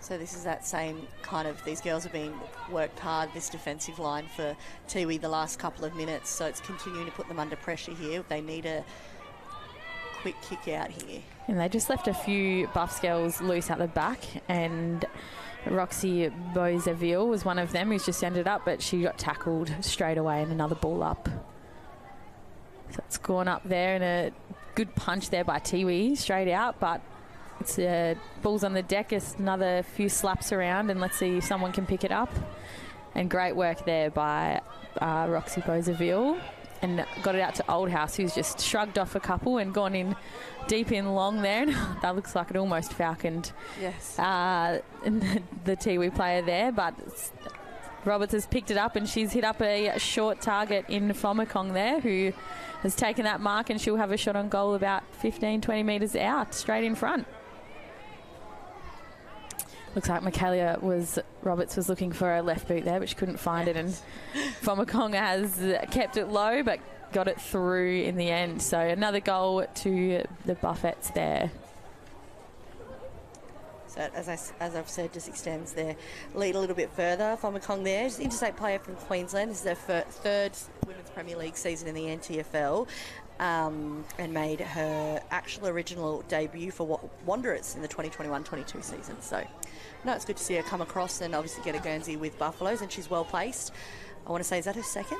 So this is that same kind of, these girls have been worked hard, this defensive line for Tiwi the last couple of minutes, so it's continuing to put them under pressure here. They need a quick kick out here. And they just left a few Buffs girls loose at the back, and Roxy Bozeville was one of them who's just ended up, but she got tackled straight away, and another ball up. So it's gone up there, and a good punch there by Tiwi straight out, but it's balls on the deck, just another few slaps around, and let's see if someone can pick it up. And great work there by Roxy Bozeville, and got it out to Oldhouse, who's just shrugged off a couple and gone in deep in long there. That looks like it almost falconed the Tiwi player there, but Roberts has picked it up, and she's hit up a short target in Fomacong there, who has taken that mark, and she'll have a shot on goal about 15-20 metres out, straight in front. Looks like Roberts was looking for a left boot there, but she couldn't find it, and Fomacong has kept it low but got it through in the end. So another goal to the Buffettes there. So as I've said, just extends their lead a little bit further. Fomacong there, just interstate player from Queensland. This is their third Women's Premier League season in the NTFL. And made her actual original debut for Wanderers in the 2021-22 season. So, no, it's good to see her come across and obviously get a Guernsey with Buffaloes, and she's well placed. I want to say, is that her second?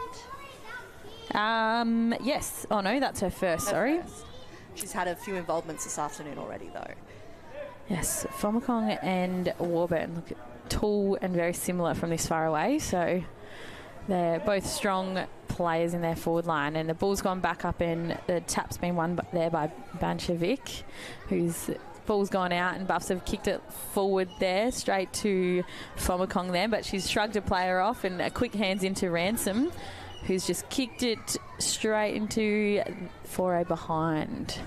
Yes. Oh, no, that's her first, sorry. First. She's had a few involvements this afternoon already, though. Yes, Fomacong and Warburton look tall and very similar from this far away, so they're both strong players in their forward line, and the ball's gone back up, and the tap's been won there by Banchevic, whose ball's gone out, and Buffs have kicked it forward there straight to Fomacong there, but she's shrugged a player off, and a quick hands into Ransom, who's just kicked it straight into for a behind.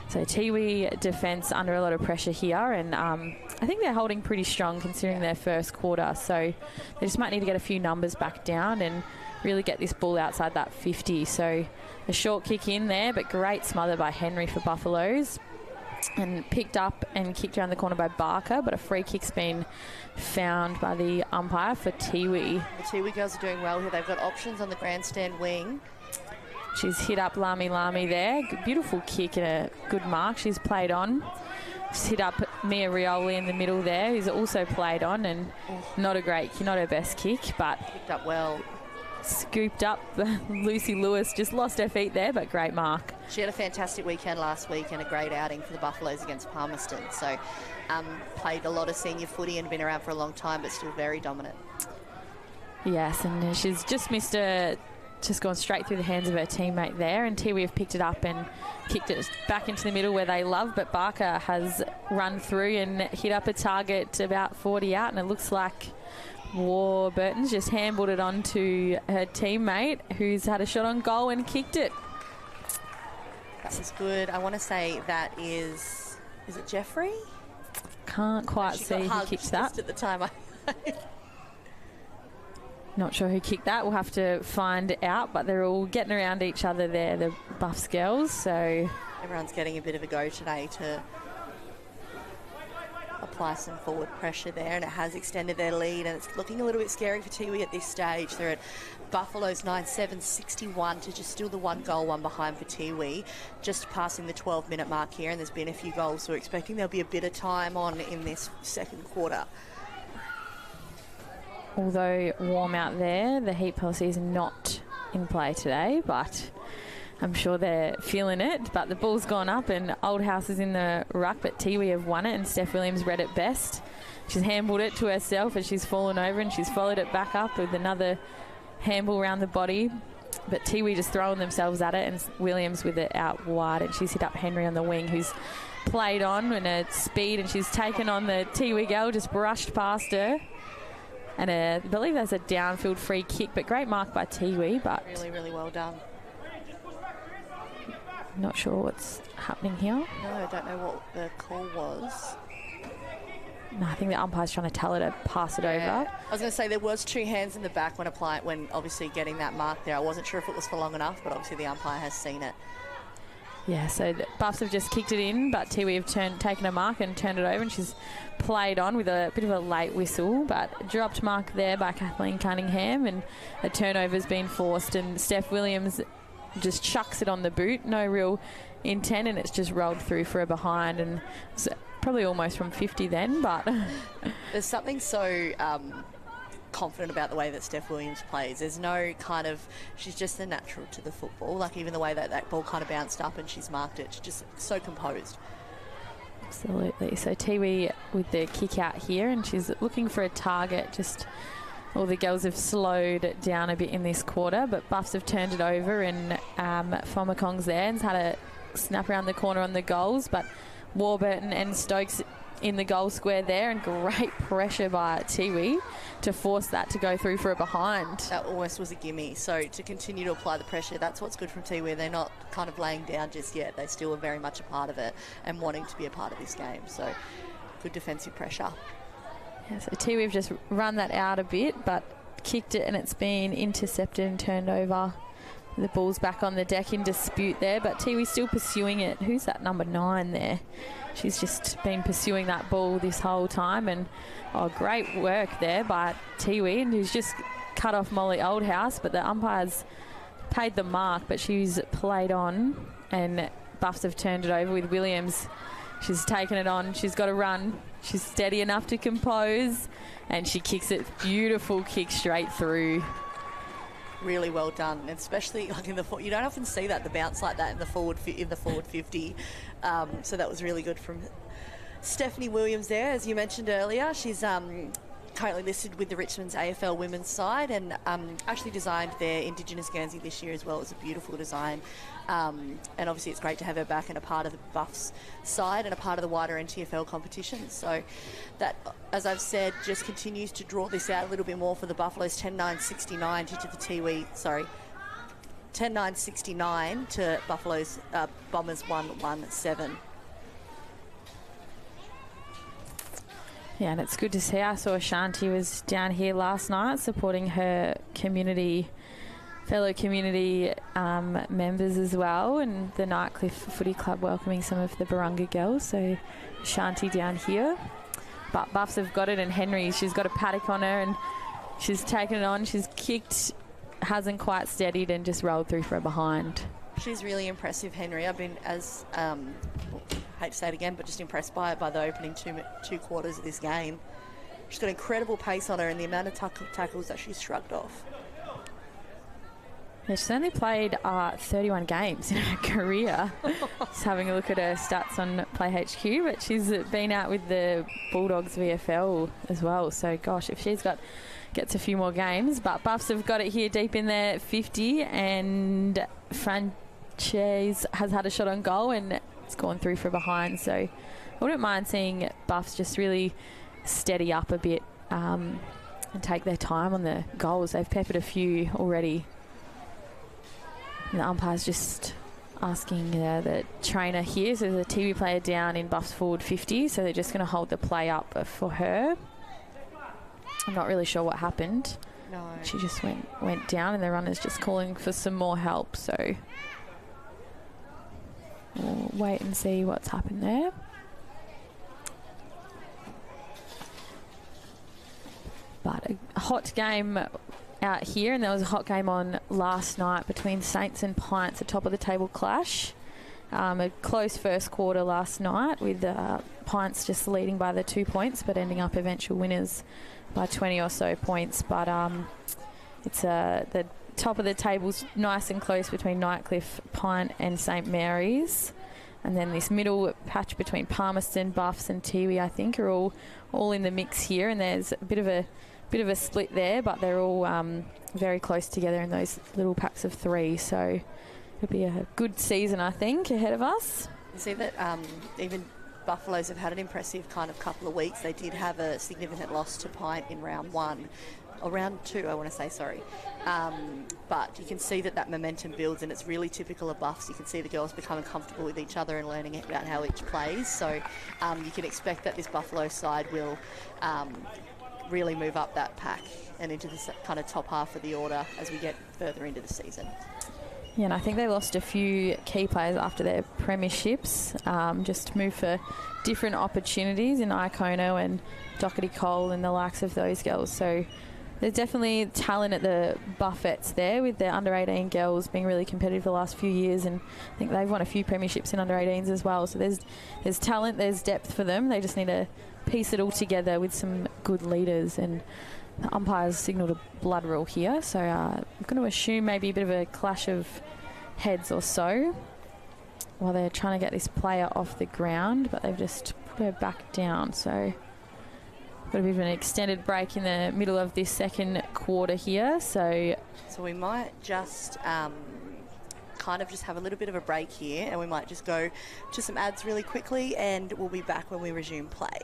So Tiwi defence under a lot of pressure here, and I think they're holding pretty strong considering their first quarter. So they just might need to get a few numbers back down and really get this ball outside that 50. So a short kick in there, but great smother by Henry for Buffaloes. And picked up and kicked around the corner by Barker, but a free kick's been found by the umpire for Tiwi. The Tiwi girls are doing well here. They've got options on the grandstand wing. She's hit up Lami there. Beautiful kick and a good mark. She's played on. She's hit up Mia Rioli in the middle there, who's also played on, and not her best kick, but picked up well. Scooped up. Lucy Lewis just lost her feet there, but great mark. She had a fantastic weekend last week and a great outing for the Buffaloes against Palmerston. So played a lot of senior footy and been around for a long time, but still very dominant. Yes, and she's just just gone straight through the hands of her teammate there, and Tiwi have picked it up and kicked it back into the middle where they love, but Barker has run through and hit up a target about 40 out, and it looks like Warburton's just handballed it on to her teammate, who's had a shot on goal and kicked it. That was good. I want to say that is it Jeffrey? Can't quite see who kicked that. Just at the time. Not sure who kicked that. We'll have to find out, but they're all getting around each other there, the Buffs girls. So everyone's getting a bit of a go today to apply some forward pressure there, and it has extended their lead, and it's looking a little bit scary for Tiwi at this stage. They're at Buffalo's 9-7, 61 to just still the 1 goal, 1 behind for Tiwi, just passing the 12-minute mark here, and there's been a few goals, so we're expecting there'll be a bit of time on in this second quarter. Although warm out there, the heat policy is not in play today, but I'm sure they're feeling it. But the ball's gone up and Old House is in the ruck, but Tiwi have won it, and Steph Williams read it best. She's handballed it to herself as she's fallen over, and she's followed it back up with another handball around the body. But Tiwi just throwing themselves at it, and Williams with it out wide, and she's hit up Henry on the wing, who's played on in a speed, and she's taken on the Tiwi girl, just brushed past her. And I believe that's a downfield free kick, but great mark by Tiwi. But really, really well done. Not sure what's happening here. No, I don't know what the call was. No, I think the umpire's trying to tell her to pass it over. I was going to say there was 2 hands in the back when obviously getting that mark there. I wasn't sure if it was for long enough, but obviously the umpire has seen it. Yeah, so the Buffs have just kicked it in, but Tiwi have taken a mark and turned it over, and she's played on with a bit of a late whistle, but dropped mark there by Kathleen Cunningham, and a turnover's been forced, and Steph Williams just chucks it on the boot. No real intent, and it's just rolled through for a behind, and it's probably almost from 50 then, but there's something so confident about the way that Steph Williams plays. There's no kind of, she's just a natural to the football. Like even the way that ball kind of bounced up and she's marked it, she's just so composed. Absolutely. So Tiwi with the kick out here, and she's looking for a target. Just all the girls have slowed down a bit in this quarter, but Buffs have turned it over, and Fomakong's there and's had a snap around the corner on the goals, but Warburton and Stokes in the goal square there, and great pressure by Tiwi to force that to go through for a behind. That almost was a gimme. So to continue to apply the pressure, that's what's good from Tiwi. They're not kind of laying down just yet. They still are very much a part of it and wanting to be a part of this game. So good defensive pressure. Yeah, so Tiwi have just run that out a bit, but kicked it, and it's been intercepted and turned over. The ball's back on the deck in dispute there, but Tiwi's still pursuing it. Who's that number 9 there? She's just been pursuing that ball this whole time, and great work there by Tiwi, and who's just cut off Molly Oldhouse, but the umpire's paid the mark, but she's played on, and Buffs have turned it over with Williams. She's taken it on. She's got to run. She's steady enough to compose, and she kicks it. Beautiful kick straight through. Really well done, and especially like in the you don't often see that, the bounce like that in the forward 50. So that was really good from Stephanie Williams there, as you mentioned earlier. She's currently listed with the Richmond's AFL women's side, and actually designed their Indigenous Guernsey this year as well. It's a beautiful design, and obviously it's great to have her back and a part of the Buffs side and a part of the wider NTFL competition. So that, as I've said, just continues to draw this out a little bit more for the Buffaloes. 10-9, 69 to the Tiwi. Sorry, 10-9-69 to Buffalo's Bombers 1-1-7. Yeah, and it's good to see. I saw Shanti was down here last night supporting her fellow community members as well, and the Nightcliff Footy Club welcoming some of the Barunga girls. So Shanti down here. But Buffs have got it, and Henry, she's got a paddock on her, and she's taken it on. She's kicked, hasn't quite steadied, and just rolled through for a behind. She's really impressive, Henry. I've been, hate to say it again, but just impressed by the opening two quarters of this game. She's got incredible pace on her, and the amount of tackles that she's shrugged off. Yeah, she's only played 31 games in her career. Just having a look at her stats on Play HQ, but she's been out with the Bulldogs VFL as well. So, gosh, if she's gets a few more games. But Buffs have got it here deep in their 50, and Frances has had a shot on goal, and it's gone through for behind. So I wouldn't mind seeing Buffs just really steady up a bit and take their time on the goals. They've peppered a few already. And the umpire's just asking the trainer here. So there's a Tiwi player down in Buffs forward 50, so they're just going to hold the play up for her. I'm not really sure what happened. No. She just went down, and the runner's just calling for some more help. So we'll wait and see what's happened there. But a hot game out here, and there was a hot game on last night between Saints and Pints, a top of the table clash. A close first quarter last night with Pints just leading by the 2 points, but ending up eventual winners by 20 or so points. But it's the top of the table's nice and close between Nightcliff, Pint and St Mary's. And then this middle patch between Palmerston, Buffs and Tiwi, I think, are all in the mix here. And there's a bit of a split there, but they're all very close together in those little packs of 3. So it'll be a good season, I think, ahead of us. You see that even Buffaloes have had an impressive kind of couple of weeks. They did have a significant loss to Pint in round 1. Or round 2, I want to say, sorry. But you can see that momentum builds, and it's really typical of Buffs. You can see the girls becoming comfortable with each other and learning about how each plays. So you can expect that this Buffalo side will really move up that pack and into the kind of top half of the order as we get further into the season. Yeah, and I think they lost a few key players after their premierships, just moved for different opportunities in Icono and Doherty Cole and the likes of those girls. So there's definitely talent at the Buffettes there, with their under-18 girls being really competitive the last few years, and I think they've won a few premierships in under-18s as well. So there's talent, there's depth for them. They just need to piece it all together with some good leaders, and the umpires signalled a blood rule here, so I'm going to assume maybe a bit of a clash of heads or so while they're trying to get this player off the ground, but they've just put her back down. So got a bit of an extended break in the middle of this second quarter here. So we might just kind of just have a little bit of a break here, and we might just go to some ads really quickly, and we'll be back when we resume play.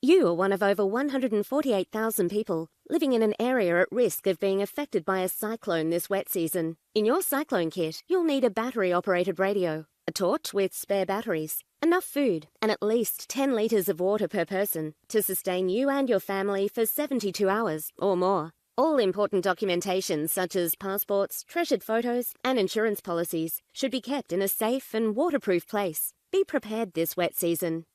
You are one of over 148,000 people living in an area at risk of being affected by a cyclone this wet season. In your cyclone kit, you'll need a battery-operated radio, a torch with spare batteries, enough food, and at least 10 litres of water per person to sustain you and your family for 72 hours or more. All important documentation, such as passports, treasured photos, and insurance policies, should be kept in a safe and waterproof place. Be prepared this wet season.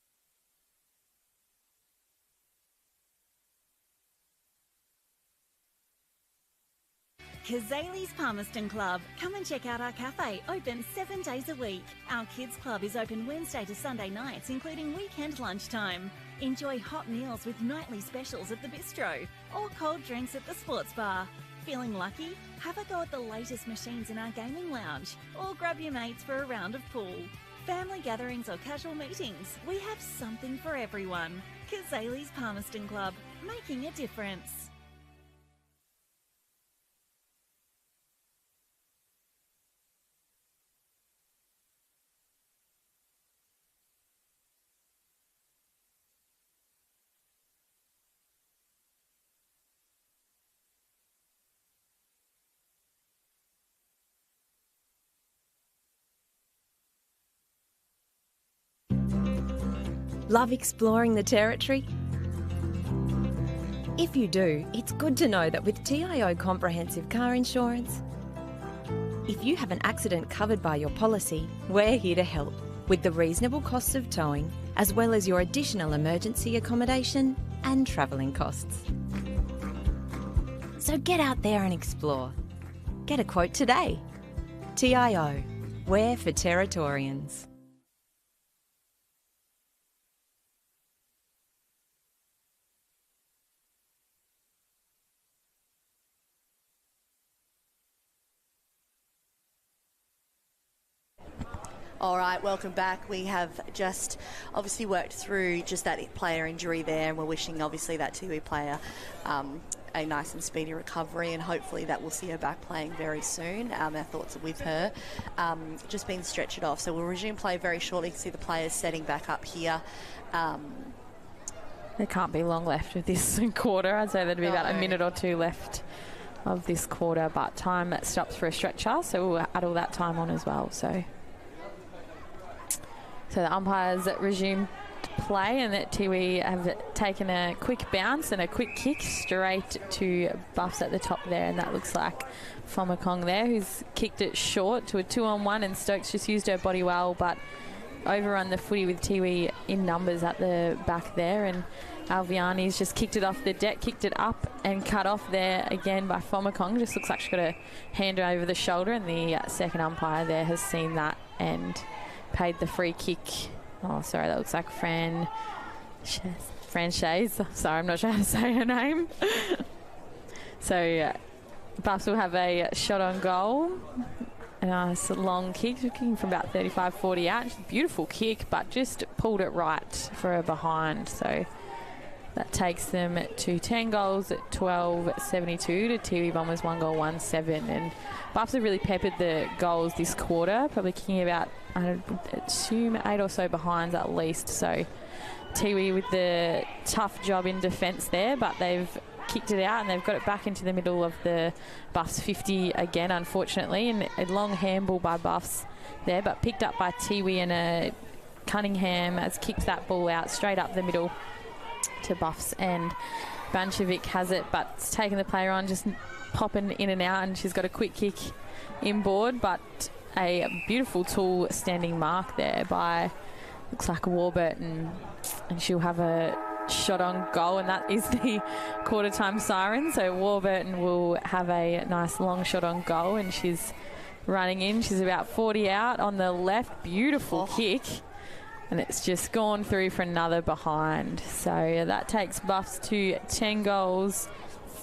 Kazali's Palmerston Club. Come and check out our cafe, open 7 days a week. Our kids club is open Wednesday to Sunday nights, including weekend lunchtime. Enjoy hot meals with nightly specials at the bistro or cold drinks at the sports bar. Feeling lucky? Have a go at the latest machines in our gaming lounge, or grab your mates for a round of pool. Family gatherings or casual meetings, we have something for everyone. Kazali's Palmerston Club, making a difference. Love exploring the territory? If you do, it's good to know that with TIO Comprehensive Car Insurance, if you have an accident covered by your policy, we're here to help with the reasonable costs of towing, as well as your additional emergency accommodation and travelling costs. So get out there and explore. Get a quote today. TIO, we're for Territorians. All right, welcome back. We have just obviously worked through just that player injury there, and we're wishing obviously that Tiwi player a nice and speedy recovery, and hopefully that we'll see her back playing very soon. Our thoughts are with her. Just been stretched off, so we'll resume play very shortly. You can see the players setting back up here. There can't be long left of this quarter. I'd say there'd be about a minute or two left of this quarter, but time stops for a stretcher, so we'll add all that time on as well. So the umpires resume play, and that Tiwi have taken a quick bounce and a quick kick straight to Buffs at the top there, and that looks like Fomakong there, who's kicked it short to a 2-on-1, and Stokes just used her body well, but overrun the footy with Tiwi in numbers at the back there, and Alviani's just kicked it off the deck, kicked it up and cut off there again by Fomakong. Just looks like she's got a hand over the shoulder, and the second umpire there has seen that and paid the free kick. Oh, sorry, that looks like Fran Shays. Sorry, I'm not sure how to say her name. So Buffs will have a shot on goal. A nice long kick, kicking from about 35, 40 out. Just a beautiful kick, but just pulled it right for a behind. So that takes them to 10 goals at 12-72 to Tiwi Bombers 1 goal 1-7. And Buffs have really peppered the goals this quarter, probably kicking about, I assume, 8 or so behinds at least. So Tiwi with the tough job in defence there, but they've kicked it out and they've got it back into the middle of the Buffs 50 again, unfortunately. And a long handball by Buffs there, but picked up by Tiwi, and Cunningham has kicked that ball out straight up the middle to Buffs, and Banchevic has it, but it's taken the player on, just popping in and out, and she's got a quick kick inboard, but a beautiful tool standing mark there by, looks like Warburton, and she'll have a shot on goal, and that is the quarter time siren. So Warburton will have a nice long shot on goal, and she's running in. She's about 40 out on the left. Beautiful kick. And it's just gone through for another behind. So that takes Buffs to 10 goals,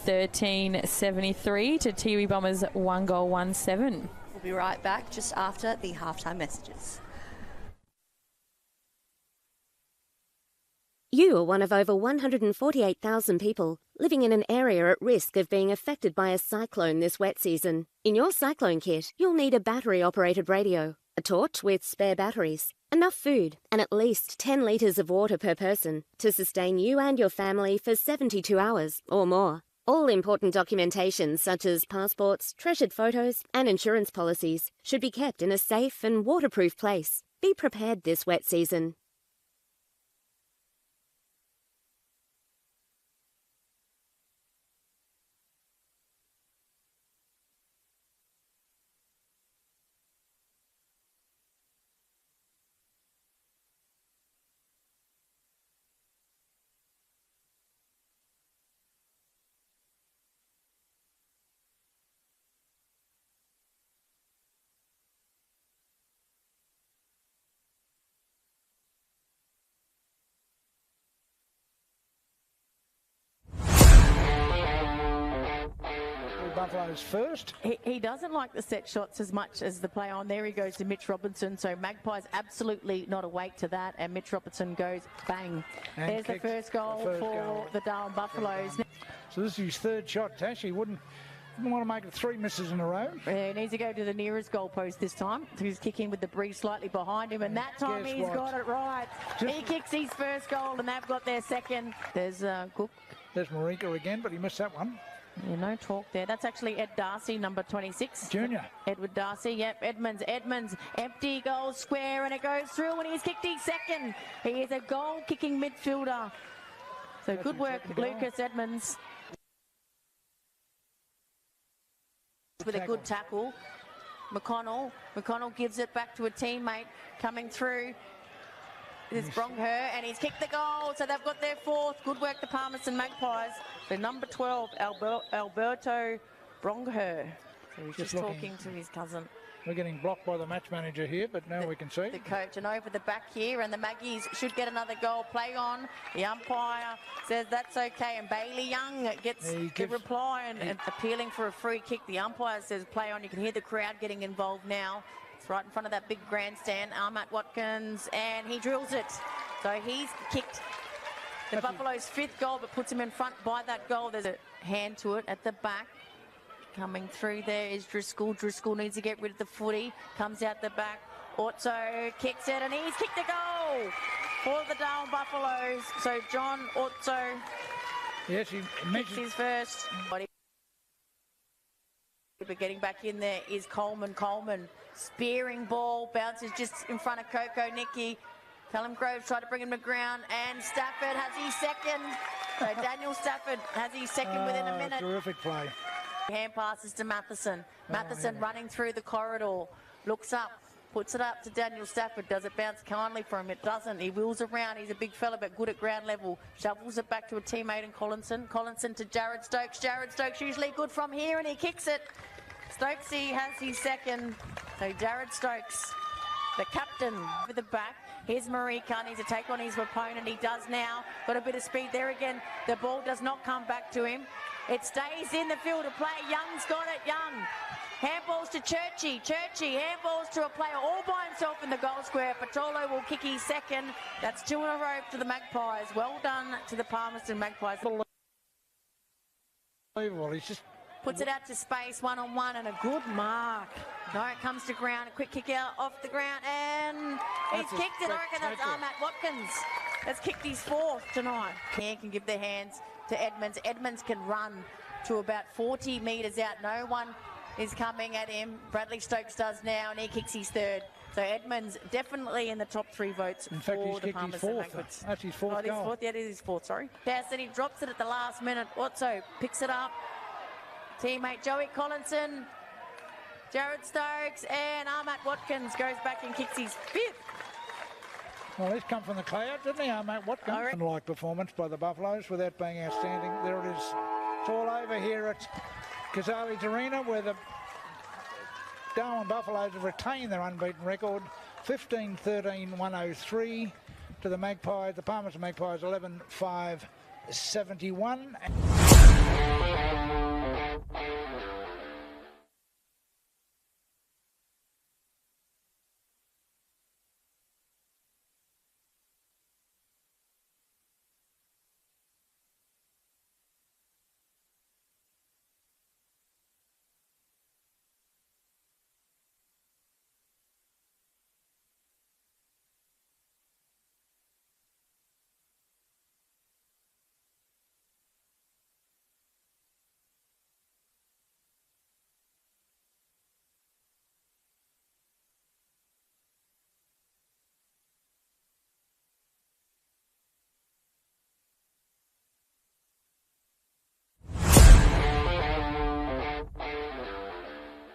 13-73 to Tiwi Bombers 1 goal 1-7. We'll be right back just after the halftime messages. You are one of over 148,000 people living in an area at risk of being affected by a cyclone this wet season. In your cyclone kit, you'll need a battery-operated radio, a torch with spare batteries, enough food, and at least 10 litres of water per person to sustain you and your family for 72 hours or more. All important documentation such as passports, treasured photos, and insurance policies should be kept in a safe and waterproof place. Be prepared this wet season. Buffaloes first. He doesn't like the set shots as much as the play on. There he goes to Mitch Robertson. So Magpies absolutely not awake to that. And Mitch Robertson goes bang. And there's the first goal for the Darwin Buffaloes. So this is his third shot, Tash. He wouldn't want to make it 3 misses in a row. He needs to go to the nearest goalpost this time. He's kicking with the breeze slightly behind him, and that time he's got it right. He kicks his first goal, and they've got their second. There's Cook. There's Marika again, but he missed that one. Yeah, no talk there. That's actually Ed Darcy, number 26. Junior. Edward Darcy, yep. Edmonds, empty goal square, and it goes through, and he's kicked his second. He is a goal-kicking midfielder. So That's good work, Lucas Edmonds. With a good tackle. McConnell gives it back to a teammate coming through. It's Brongher, and he's kicked the goal, so they've got their fourth. Good work, the Palmerston Magpies. The number 12, Alberto Brongher. So he's just talking to his cousin. We're getting blocked by the match manager here, but now we can see. The coach, and over the back here, and the Maggies should get another goal. Play on. The umpire says that's okay, and Bailey Young gets the reply and appealing for a free kick. The umpire says play on. You can hear the crowd getting involved now. It's right in front of that big grandstand. Ahmad Watkins, and he drills it. So he's kicked the Buffalo's fifth goal, but puts him in front by that goal. There's a hand to it at the back. Coming through there is Driscoll. Driscoll needs to get rid of the footy. Comes out the back. Otso kicks it, and he's kicked the goal for the Darwin Buffaloes. So John Otso kicks his first. But getting back in there is Coleman. Coleman, spearing ball, bounces just in front of Coco Nicky. Callum Groves tried to bring him to ground, and Stafford has his second. So Daniel Stafford has his second within a minute. Terrific play. Hand passes to Matheson. Matheson running through the corridor. Looks up. Puts it up to Daniel Stafford. Does it bounce kindly for him? It doesn't. He wheels around. He's a big fella, but good at ground level. Shovels it back to a teammate in Collinson. Collinson to Jared Stokes. Jared Stokes usually good from here, and he kicks it. Stokesy has his second. So Jared Stokes, the captain, for the back. Here's Marika. Needs to take on his opponent. He does now. Got a bit of speed there again. The ball does not come back to him. It stays in the field of play. Young's got it. Young. Handballs to Churchy. Churchy handballs to a player all by himself in the goal square. Patolo will kick his second. That's 2 in a row for the Magpies. Well done to the Palmerston Magpies. Unbelievable. He's just puts it out to space, one-on-one, and a good mark. No, it comes to ground. A quick kick out off the ground, and he's kicked it. I reckon that's Ahmad Watkins. That's kicked his fourth tonight. Can give their hands to Edmonds. Edmonds can run to about 40 metres out. No one is coming at him. Bradley Stokes does now, and he kicks his third. So Edmonds definitely in the top 3 votes. In fact, he's kicked his fourth. That's his fourth goal. Yeah, it is his fourth, sorry. Dowson, he drops it at the last minute. Otso picks it up. Teammate Joey Collinson, Jared Stokes, and Ahmad Watkins goes back and kicks his fifth. Well, he's come from the cloud, didn't he, Ahmad Watkins? Unlike performance by the Buffaloes without being outstanding. There it is. It's all over here at Kazali's Arena, where the Darwin Buffaloes have retained their unbeaten record. 15-13-103 to the Magpies. The Palmerston Magpies 11-5-71.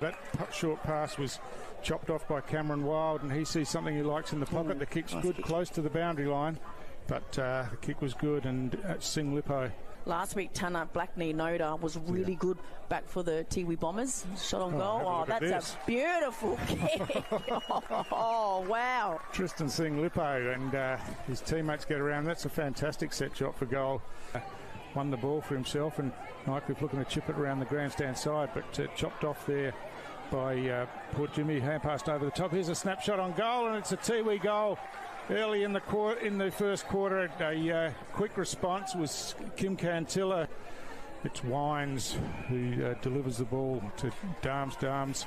That short pass was chopped off by Cameron Wild, and he sees something he likes in the pocket. The kick's good, close to the boundary line, but the kick was good, and Sing Lippo. Last week, Tana Blackney Noda was really good back for the Tiwi Bombers. Shot on goal. Oh, that's a beautiful kick. Oh, wow. Tristan Sing Lippo and his teammates get around. That's a fantastic set shot for goal. won the ball for himself, and Nycliffe looking to chip it around the grandstand side, but chopped off there by Port Jimmy. Hand passed over the top. Here's a snapshot on goal, and it's a Tiwi goal. Early in the first quarter, a quick response was Kim Cantilla. It's Wines who delivers the ball to Darms.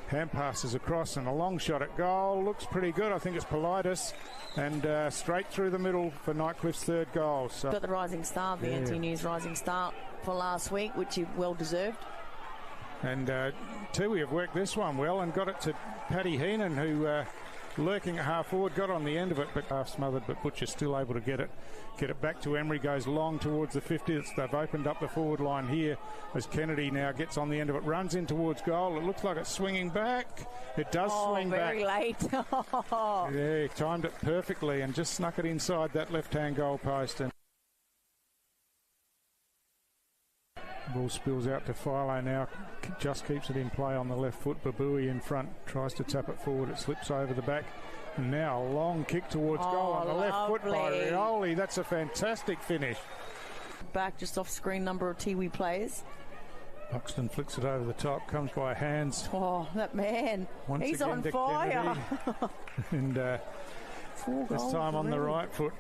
Hand passes across and a long shot at goal. Looks pretty good. I think it's Politis. And straight through the middle for Nycliffe's third goal. So got the Rising Star, the NT-News Rising Star for last week, which you well deserved. And Tiwi have worked this one well and got it to Paddy Heenan, who lurking at half forward, got on the end of it, but half smothered, but Butcher's still able to get it back to Emery. Goes long towards the 50. They've opened up the forward line here as Kennedy now gets on the end of it, runs in towards goal. It looks like it's swinging back. It does swing back. Very late. Yeah, timed it perfectly and just snuck it inside that left-hand goal post. And ball spills out to Philo now, just keeps it in play on the left foot. Babui in front, tries to tap it forward, it slips over the back, and now a long kick towards goal on the left foot by Rioli. That's a fantastic finish. Back just off screen number of Tiwi players. Buxton flicks it over the top, comes by hands. Oh, that man, he's on fire. And this time on the right foot.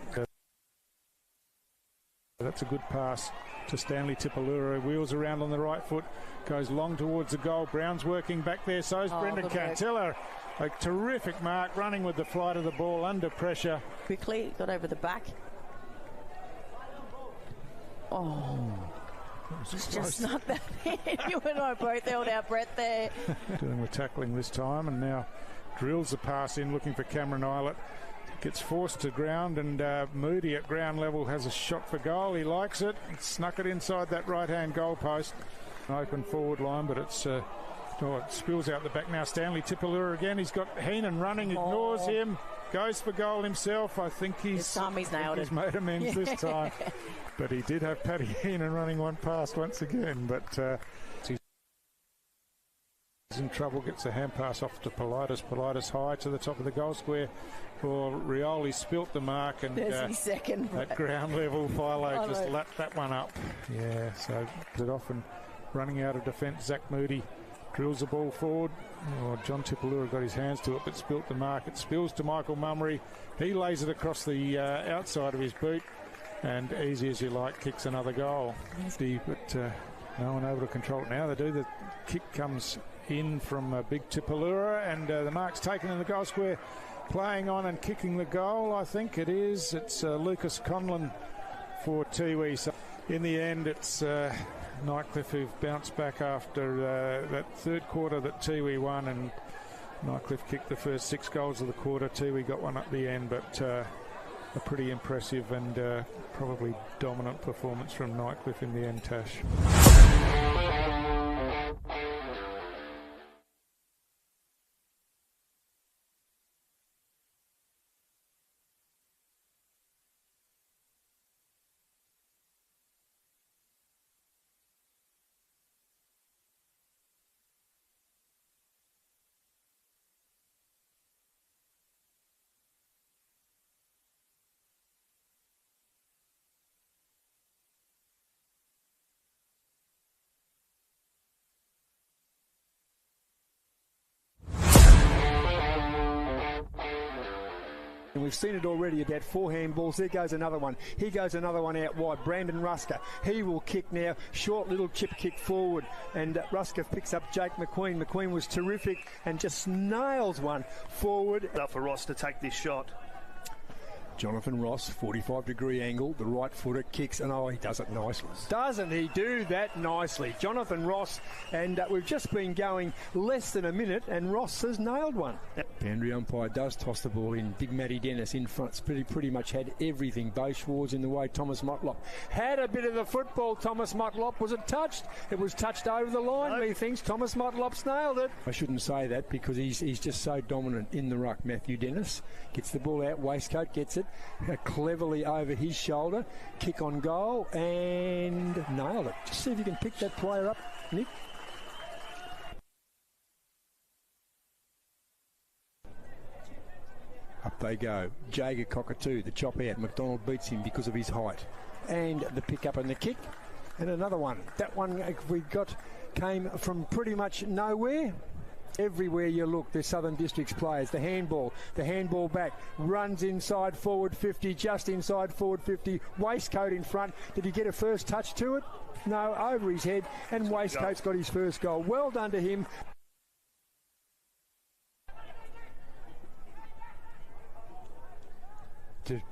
That's a good pass to Stanley Tipalura. Wheels around on the right foot, goes long towards the goal. Brown's working back there, so's Brendan Cantilla. A terrific mark, running with the flight of the ball under pressure. Quickly got over the back. It's just not that. You and I both held our breath there. Doing the tackling this time, and now drills the pass in, looking for Cameron Eilert. Gets forced to ground, and Moody at ground level has a shot for goal. He likes it. Snuck it inside that right-hand goal post. An open forward line, but it's it spills out the back now. Stanley Tipalura again. He's got Heenan running, ignores him, goes for goal himself. I think he's nailed it. He's made amends this time. But he did have Paddy Heenan running one past once again. But he's in trouble, gets a hand pass off to Politis. Politis high to the top of the goal square. For Rioli spilt the mark, and there's his second. At ground level, Philo just lapped that one up. Yeah, so it off and running out of defence. Zach Moody drills the ball forward. John Tipalura got his hands to it, but spilt the mark. It spills to Michael Mummery. He lays it across the outside of his boot, and easy as you like, kicks another goal. But no one able to control it now. They do. The kick comes in from Big Tipalura, and the mark's taken in the goal square. Playing on and kicking the goal, I think it is. It's Lucas Conlon for Tiwi. So in the end, it's Nycliffe who've bounced back after that third quarter that Tiwi won, and Nycliffe kicked the first 6 goals of the quarter. Tiwi got one at the end, but a pretty impressive and probably dominant performance from Nycliffe in the end, Tash. And we've seen it already about 4 handballs. There goes another one. Here goes another one out wide. Brandon Rusker. He will kick now. Short little chip kick forward. And Rusker picks up Jake McQueen. McQueen was terrific and just nails one forward. Up for Ross to take this shot. Jonathan Ross, 45-degree angle, the right footer kicks, and he does it nicely. Doesn't he do that nicely? Jonathan Ross, and we've just been going less than a minute, and Ross has nailed one. Boundary umpire does toss the ball in. Big Matty Dennis in front, pretty much had everything. Bo Schwartz in the way. Thomas Motlop had a bit of the football. Thomas Motlop, was it touched? It was touched over the line, methinks. Thomas Motlop's nailed it. I shouldn't say that because he's just so dominant in the ruck. Matthew Dennis gets the ball out, waistcoat, gets it cleverly over his shoulder, kick on goal, and nailed it. Just see if you can pick that player up, Nick. Up they go. Jager Cockatoo, the chop out. McDonald beats him because of his height. and the pick up and the kick. And another one. That one we got came from pretty much nowhere. Everywhere you look, there's Southern Districts players. The handball back, runs inside forward 50, just inside forward 50, waistcoat in front. Did he get a first touch to it? No, over his head, and waistcoat's got his first goal. Well done to him.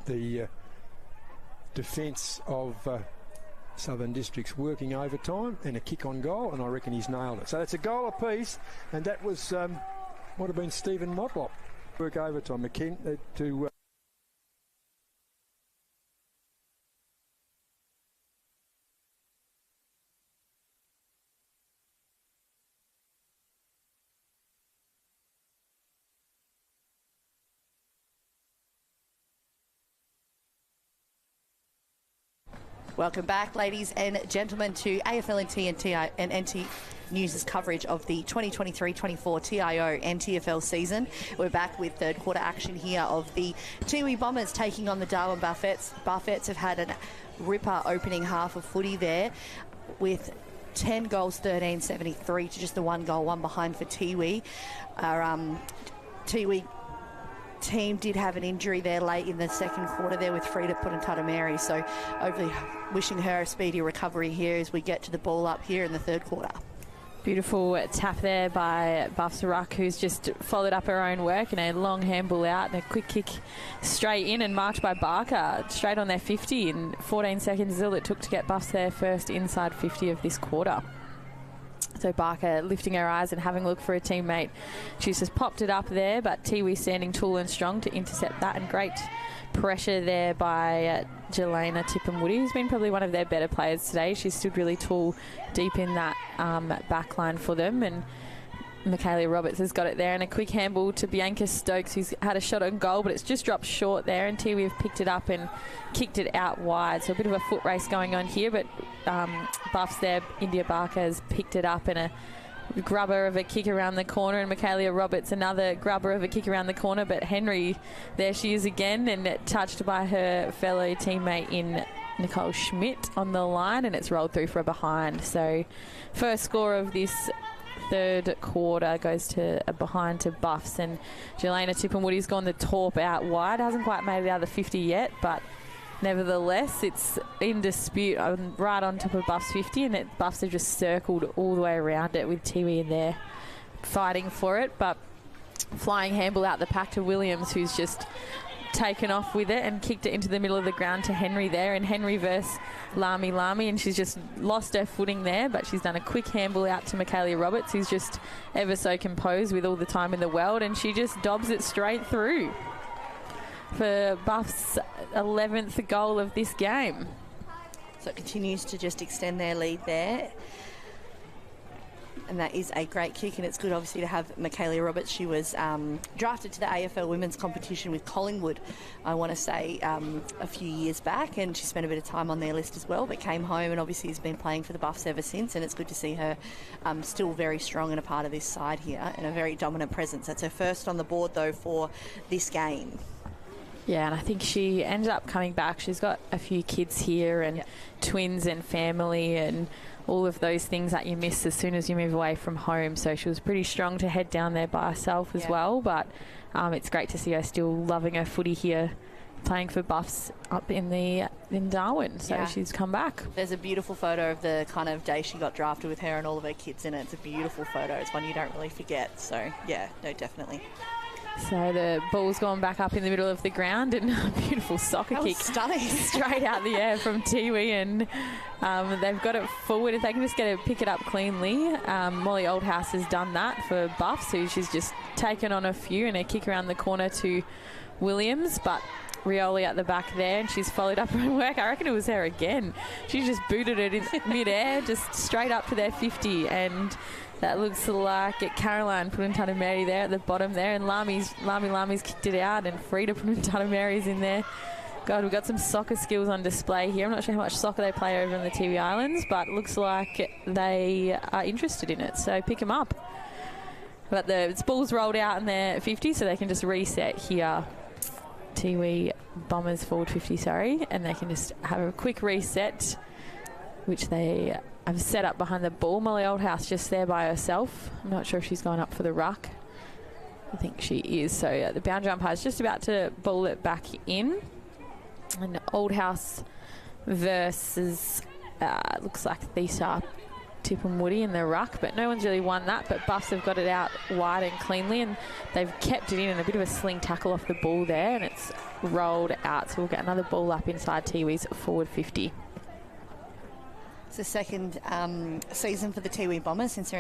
The defence of Southern Districts working overtime and a kick on goal, and I reckon he's nailed it. So that's a goal apiece, and that was might have been Stephen Motlop. Work overtime, McKen to. Welcome back, ladies and gentlemen, to AFL and NT News' coverage of the 2023-24 TIO NTFL season. We're back with third quarter action here of the Tiwi Bombers taking on the Darwin Buffets. Buffets have had a ripper opening half of footy there with 10 goals, 13-73 to just the 1 goal, one behind for Tiwi. Our Tiwi team did have an injury there late in the second quarter there with Frida Putantatameri, so hopefully wishing her a speedy recovery here as we get to the ball up here in the third quarter. Beautiful tap there by Buffs Ruck, who's just followed up her own work, and a long handball out and a quick kick straight in and marked by Barker straight on their 50 in 14 seconds is all it took to get Buffs their first inside 50 of this quarter. So Barker lifting her eyes and having a look for a teammate. She's just popped it up there, but Tiwi standing tall and strong to intercept that, and great pressure there by Jelena Tippenwoody, who's been probably one of their better players today. She stood really tall deep in that back line for them, and Michaela Roberts has got it there, and a quick handball to Bianca Stokes, who's had a shot on goal, but it's just dropped short there, and Tiwi have picked it up and kicked it out wide. So a bit of a foot race going on here, but Buffs there, India Barker has picked it up, and a grubber of a kick around the corner, and Michaela Roberts another grubber of a kick around the corner, but Henry, there she is again, and touched by her fellow teammate in Nicole Schmidt on the line, and it's rolled through for a behind. So first score of this third quarter goes to a behind to Buffs, and Jelena Tippenwoody's gone the torp out wide. Hasn't quite made the other 50 yet, but nevertheless it's in dispute right on top of Buffs 50, and Buffs have just circled all the way around it with Tiwi in there fighting for it. But flying handball out the pack to Williams, who's just taken off with it and kicked it into the middle of the ground to Henry there, and Henry versus Lami, and she's just lost her footing there, but she's done a quick handball out to Michaela Roberts, who's just ever so composed with all the time in the world, and she just dobs it straight through for Buff's 11th goal of this game. So it continues to just extend their lead there. And that is a great kick, and it's good obviously to have Michaela Roberts. She was drafted to the AFL women's competition with Collingwood, I want to say, a few years back, and she spent a bit of time on their list as well, but came home and obviously has been playing for the Buffs ever since, and it's good to see her still very strong and a part of this side here, and a very dominant presence. That's her first on the board though for this game. Yeah, and I think she ended up coming back. She's got a few kids here, and twins and family and all of those things that you miss as soon as you move away from home. So she was pretty strong to head down there by herself as well. But it's great to see her still loving her footy here, playing for Buffs up in Darwin. So she's come back. There's a beautiful photo of the kind of day she got drafted with her and all of her kids in it. It's a beautiful photo. It's one you don't really forget. So yeah, no, definitely. So the ball's gone back up in the middle of the ground, and a beautiful soccer kick stunning straight out the air from Tiwi, and they've got it forward. If they can just pick it up cleanly. Molly Oldhouse has done that for Buffs, who she's just taken on a few, and a kick around the corner to Williams, but Rioli at the back there, and she's followed up her work. I reckon it was her again. She just booted it in mid-air, just straight up to their 50, and that looks like Caroline Putantatameri there at the bottom there, and Lami's kicked it out, and Frida Putantatameri's in there. God, we've got some soccer skills on display here. I'm not sure how much soccer they play over in the Tiwi Islands, but it looks like they are interested in it, so pick them up. But the ball's rolled out in their 50, so they can just reset here. Tiwi Bombers forward 50, and they can just have a quick reset, which they have set up behind the ball. Molly Oldhouse just there by herself. I'm not sure if she's going up for the ruck. I think she is. So the boundary umpire is just about to ball it back in. And Oldhouse versus, looks like these are Tip and Woody in the ruck, but no one's really won that. But Buffs have got it out wide and cleanly, and they've kept it in, and a bit of a sling tackle off the ball there, and it's rolled out. So we'll get another ball up inside Tiwi's forward 50. It's the second season for the Tiwi Bombers since their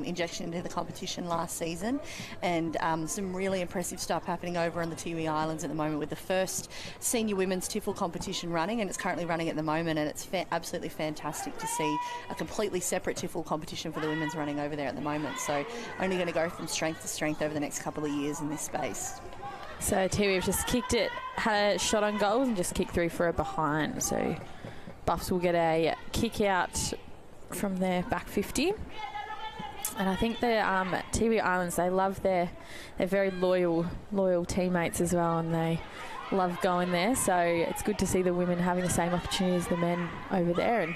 injection into the competition last season, and some really impressive stuff happening over on the Tiwi Islands at the moment with the first senior women's TIFL competition running, and it's currently running at the moment, and it's absolutely fantastic to see a completely separate TIFL competition for the women's running over there at the moment. So only going to go from strength to strength over the next couple of years in this space. So Tiwi have just kicked it, had a shot on goals and just kicked through for a behind. So Buffs will get a kick out from their back 50. And I think the Tiwi Islands, they love they're very loyal teammates as well, and they love going there. So it's good to see the women having the same opportunity as the men over there. And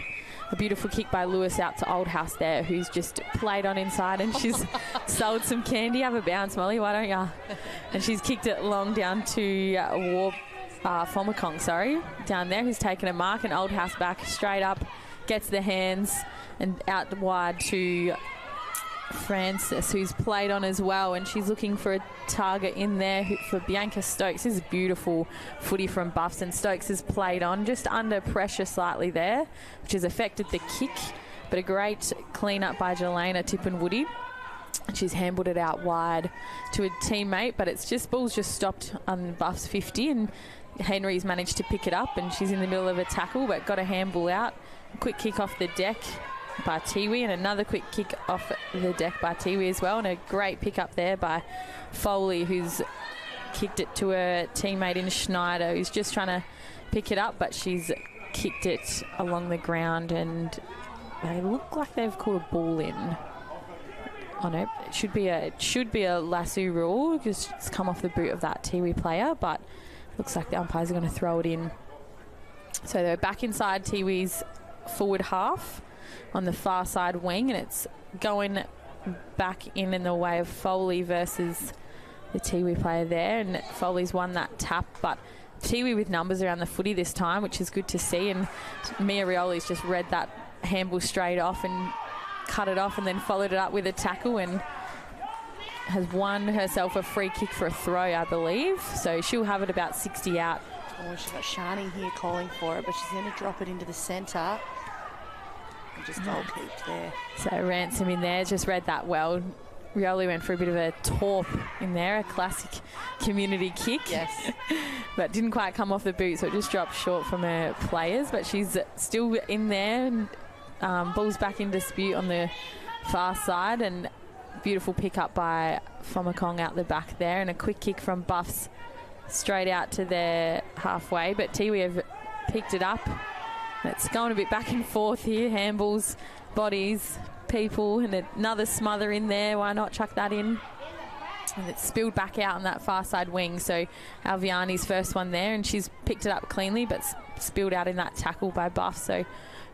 a beautiful kick by Lewis out to Oldhouse there, who's just played on inside, and she's sold some candy. Have a bounce, Molly, why don't you? And she's kicked it long down to Fomacong, down there, who's taken a mark, and Oldhouse back straight up, gets the hands and out wide to Francis, who's played on as well, and she's looking for a target in there for Bianca Stokes. This is beautiful footy from Buffs, and Stokes has played on just under pressure slightly there, which has affected the kick, but a great clean up by Jelena Tippenwoody. She's handballed it out wide to a teammate, but it's just ball's just stopped on Buffs 50, and Henry's managed to pick it up, and she's in the middle of a tackle but got a handball out. Quick kick off the deck by Tiwi, and another quick kick off the deck by Tiwi as well, and a great pick up there by Foley, who's kicked it to a teammate in Schneider, who's just trying to pick it up, but she's kicked it along the ground, and they look like they've caught a ball in. Oh no, it should be a lasso rule because it's come off the boot of that Tiwi player, but looks like the umpires are going to throw it in. So they're back inside Tiwi's forward half on the far side wing, and it's going back in the way of Foley versus the Tiwi player there, and Foley's won that tap, but Tiwi with numbers around the footy this time, which is good to see, and Mia Rioli's just read that handball straight off and cut it off, and then followed it up with a tackle, and has won herself a free kick for a throw, I believe. So she'll have it about 60 out. Oh, she's got Shani here calling for it, but she's going to drop it into the centre. Just goal keeped there. So Ransom in there, just read that well. Rioli went for a bit of a torp in there, a classic community kick. Yes. But didn't quite come off the boot, so it just dropped short from her players. But she's still in there, and ball's back in dispute on the far side, and beautiful pick up by Fomacong out the back there, and a quick kick from Buffs straight out to their halfway, but Tiwi have picked it up. It's going a bit back and forth here, handballs, bodies, people, and another smother in there. Why not chuck that in? And it's spilled back out on that far side wing, so Alviani's first one there, and she's picked it up cleanly but spilled out in that tackle by Buff. So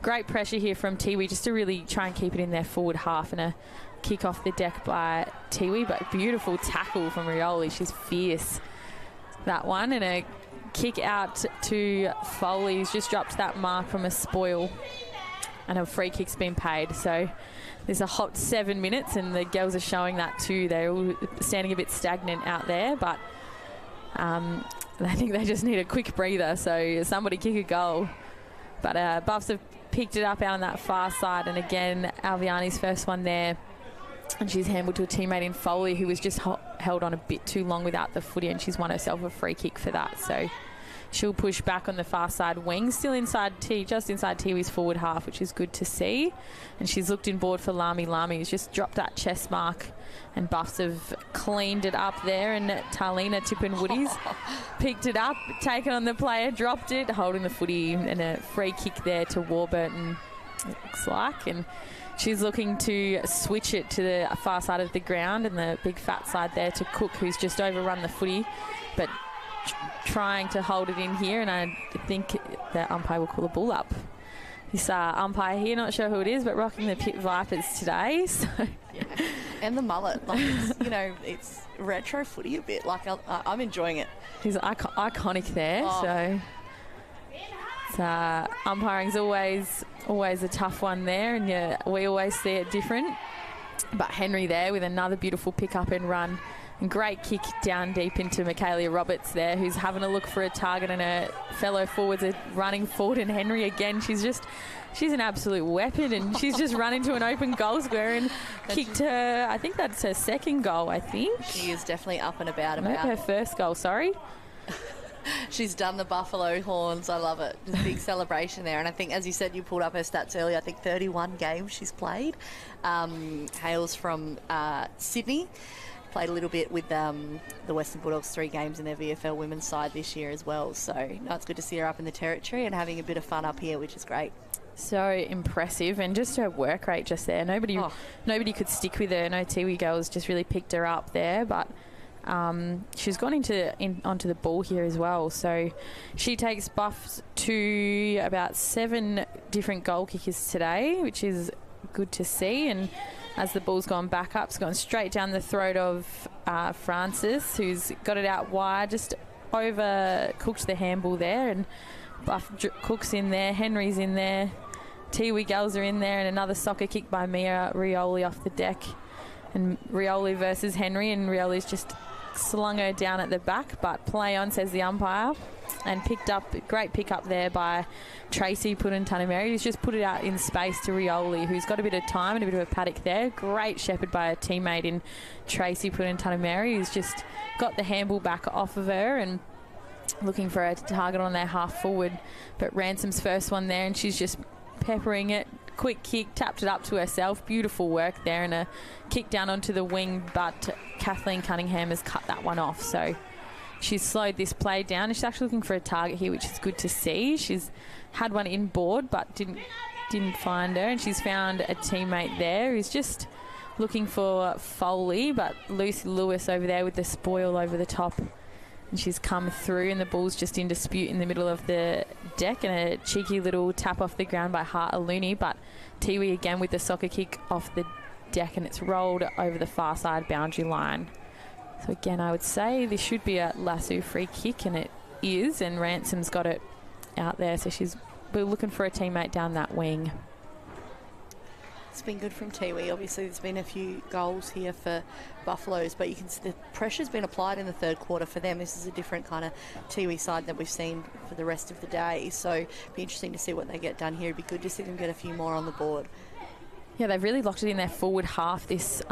great pressure here from Tiwi just to really try and keep it in their forward half, and a kick off the deck by Tiwi, but beautiful tackle from Rioli. She's fierce, that one, and a kick out to Foley, who's just dropped that mark from a spoil, and a free kick's been paid. So there's a hot 7 minutes, and the girls are showing that too. They're all standing a bit stagnant out there, but I think they just need a quick breather, so somebody kick a goal. But Buffs have picked it up out on that far side, and again Alviani's first one there, and she's handled to a teammate in Foley, who was just held on a bit too long without the footy, and she's won herself a free kick for that. So she'll push back on the far side wing, still inside just inside Tiwi's forward half, which is good to see. And she's looked in board for Lami, who's just dropped that chest mark, and Buffs have cleaned it up there, and Tarlina Tippenwoody's picked it up, taken on the player, dropped it, holding the footy, and a free kick there to Warburton, it looks like. And she's looking to switch it to the far side of the ground, and the big fat side there to Cook, who's just overrun the footy. But trying to hold it in here, and I think the umpire will call a ball up. This umpire here, not sure who it is, but rocking the Pit Vipers today. So. Yeah. And the mullet, like it's, it's retro footy a bit. Like I'm enjoying it. He's iconic there. So umpiring's always a tough one there, and we always see it different. But Henry there with another beautiful pick up and run. And great kick down deep into Michaela Roberts there, who's having a look for a target, and her fellow forwards are running forward. And Henry again, she's an absolute weapon, and she's just run into an open goal square and kicked her. I think that's her second goal, I think. She is definitely up and about. Her first goal, sorry. She's done the Buffalo Horns. I love it. Just a big celebration there. And I think, as you said, you pulled up her stats earlier. I think 31 games she's played. Hails from Sydney. Played a little bit with the Western Bulldogs, 3 games in their VFL women's side this year as well. So, it's good to see her up in the territory and having a bit of fun up here, which is great. So impressive, and just her work rate just there. Nobody could stick with her. No Tiwi girls just really picked her up there, but she's gone onto the ball here as well. So she takes buffs to about 7 different goal kickers today, which is good to see. And as the ball's gone back up, it's gone straight down the throat of Francis, who's got it out wide, just overcooked the handball there, and Buff Cook's in there, Henry's in there, Tiwi girls are in there, and another soccer kick by Mia Rioli off the deck. And Rioli versus Henry, and Rioli's just slung her down at the back, but play on, says the umpire. And great pick up there by Tracy Pudentunameri, who's just put it out in space to Rioli, who's got a bit of time and a bit of a paddock there. Great shepherd by a teammate in Tracy Pudentunameri, who's just got the handball back off of her and looking for a target on their half forward. But Ransom's first one there, and she's just peppering it. Quick kick, tapped it up to herself. Beautiful work there, and a kick down onto the wing, but Kathleen Cunningham has cut that one off. So she's slowed this play down, and she's actually looking for a target here, which is good to see. She's had one in board, but didn't find her, and she's found a teammate there who's just looking for Foley, but Lucy Lewis over there with the spoil over the top. And she's come through, and the ball's just in dispute in the middle of the deck, and a cheeky little tap off the ground by Hart Aluni, but Tiwi again with the soccer kick off the deck, and it's rolled over the far side boundary line. So again, I would say this should be a Lasso free kick, and it is, and Ransom's got it out there, so we're looking for a teammate down that wing. It's been good from Tiwi. Obviously, there's been a few goals here for Buffaloes, but you can see the pressure's been applied in the third quarter for them. This is a different kind of Tiwi side that we've seen for the rest of the day, so it'll be interesting to see what they get done here. It'd be good to see them get a few more on the board. Yeah, they've really locked it in their forward half this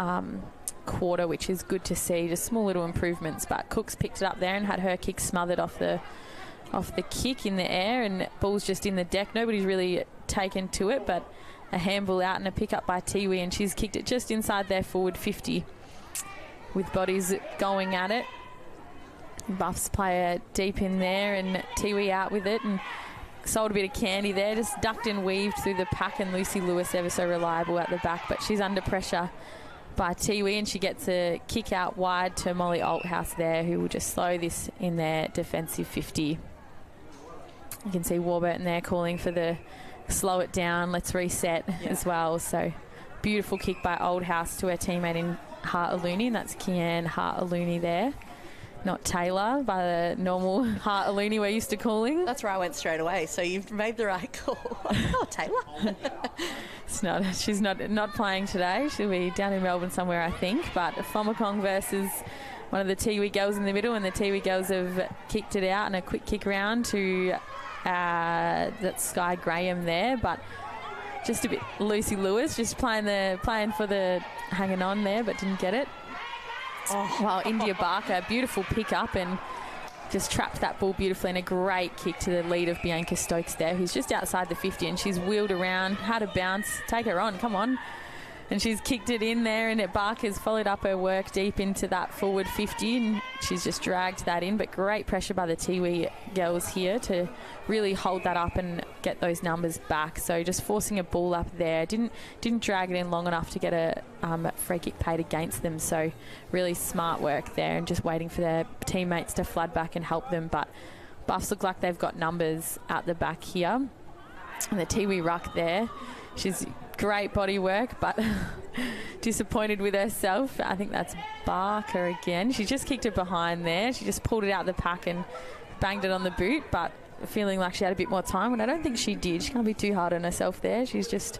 quarter, which is good to see. Just small little improvements, but Cooks picked it up there and had her kick smothered off the kick in the air, and ball's just in the deck. Nobody's really taken to it, but a handball out and a pick up by Tiwi, and she's kicked it just inside their forward 50 with bodies going at it. Buffs player deep in there, and Tiwi out with it, and sold a bit of candy there, just ducked and weaved through the pack, and Lucy Lewis ever so reliable at the back, but she's under pressure by Tiwi, and she gets a kick out wide to Molly Althouse there, who will just slow this in their defensive 50. You can see Warburton there calling for the slow it down, let's reset as well. So beautiful kick by Oldhouse to her teammate in Hart Aluni, and that's Kian Hart Aluni there, not Taylor by the normal Hart Aluni we're used to calling. That's where I went straight away, so you've made the right call. Oh, Taylor. She's not playing today. She'll be down in Melbourne somewhere, I think. But Fomacong versus one of the Tiwi girls in the middle, and the Tiwi girls have kicked it out, and a quick kick round to that's Sky Graham there, but just a bit Lucy Lewis just playing for the hanging on there, but didn't get it. While India Barker, beautiful pick up and just trapped that ball beautifully, and a great kick to the lead of Bianca Stokes there, who's just outside the 50, and she's wheeled around, had a bounce, take her on, come on. And she's kicked it in there, and Barker's followed up her work deep into that forward 50, and she's just dragged that in. But great pressure by the Tiwi girls here to really hold that up and get those numbers back. So just forcing a ball up there. Didn't drag it in long enough to get a free kick paid against them. So really smart work there, and just waiting for their teammates to flood back and help them. But Buffs look like they've got numbers out the back here. And the Tiwi ruck there. She's great body work, but disappointed with herself. I think that's Barker again. She just kicked it behind there. She just pulled it out the pack and banged it on the boot, but feeling like she had a bit more time, and I don't think she did. She can't be too hard on herself there. She's just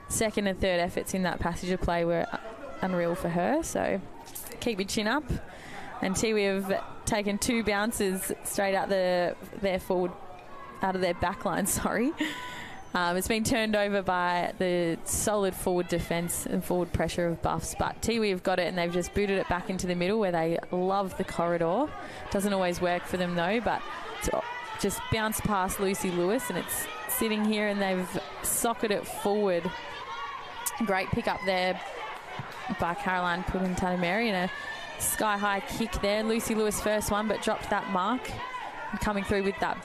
second and third efforts in that passage of play were unreal for her. So keep your chin up. And Tiwi have taken 2 bounces straight out out of their back line, sorry. It's been turned over by the solid forward defence and forward pressure of Buffs, but Tiwi have got it, and they've just booted it back into the middle where they love the corridor. Doesn't always work for them though, but it's just bounced past Lucy Lewis, and it's sitting here, and they've socked it forward. Great pick up there by Caroline Pudentanameri, and a sky-high kick there. Lucy Lewis first one, but dropped that mark. And coming through with that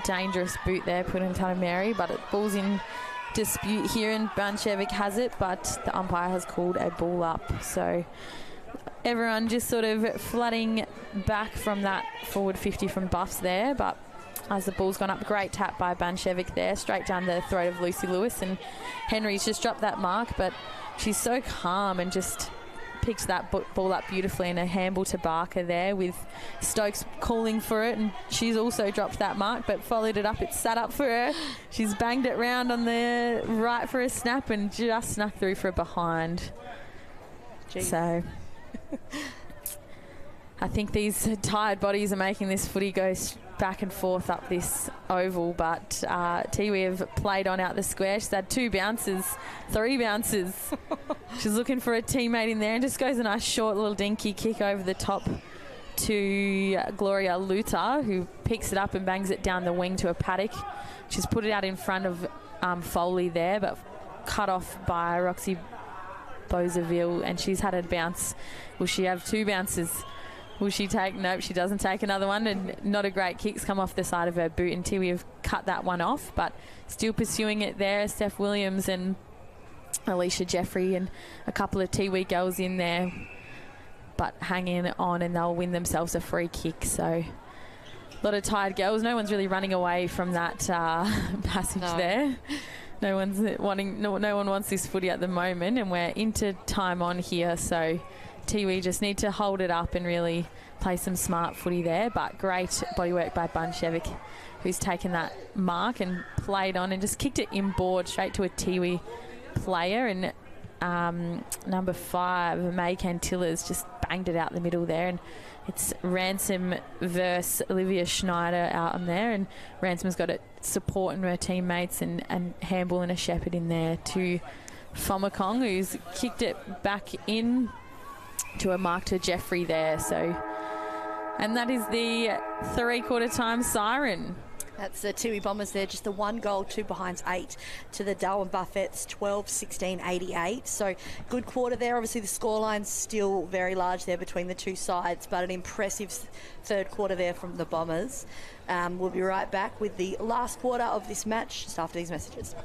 dangerous boot there, Pudentanameri, but it ball's in dispute here, and Bancevic has it, but the umpire has called a ball up. So everyone just sort of flooding back from that forward 50 from Buffs there, but as the ball's gone up, great tap by Bancevic there, straight down the throat of Lucy Lewis, and Henry's just dropped that mark, but she's so calm and just picked that ball up beautifully, and a handball to Barker there with Stokes calling for it, and she's also dropped that mark but followed it up. It's sat up for her. She's banged it round on the right for a snap and just snuck through for a behind. Jeez. So I think these tired bodies are making this footy go back and forth up this oval, but Tiwi have played on out the square. She's had 2 bounces, 3 bounces. She's looking for a teammate in there, and just goes a nice short little dinky kick over the top to Gloria Luta, who picks it up and bangs it down the wing to a Paddock. She's put it out in front of Foley there, but cut off by Roxy Bozaville, and she's had a bounce. Will she have 2 bounces? Will she take? Nope, she doesn't take another one, and not a great kick's come off the side of her boot, and Tiwi have cut that one off, but still pursuing it there. Steph Williams and Alicia Jeffrey and a couple of Tiwi girls in there, but hanging on, and they'll win themselves a free kick. So a lot of tired girls. No one's really running away from that passage there. No one wants this footy at the moment, and we're into time on here, so Tiwi just need to hold it up and really play some smart footy there. But great bodywork by Bancevic, who's taken that mark and played on and just kicked it inboard straight to a Tiwi player. And number 5, May Cantillas, just banged it out the middle there. And it's Ransom versus Olivia Schneider out on there. And Ransom's got it supporting her teammates, and Handball and a Shepherd in there to Fomakong, who's kicked it back in to a mark to Jeffrey there. So, and that is the 3/4 time siren. That's the Tiwi Bombers there, just the 1 goal, 2 behinds, 8 to the Darwin Buffets, 12-16-88. So good quarter there. Obviously the scoreline's still very large there between the 2 sides, but an impressive 3rd quarter there from the Bombers. We'll be right back with the last quarter of this match just after these messages.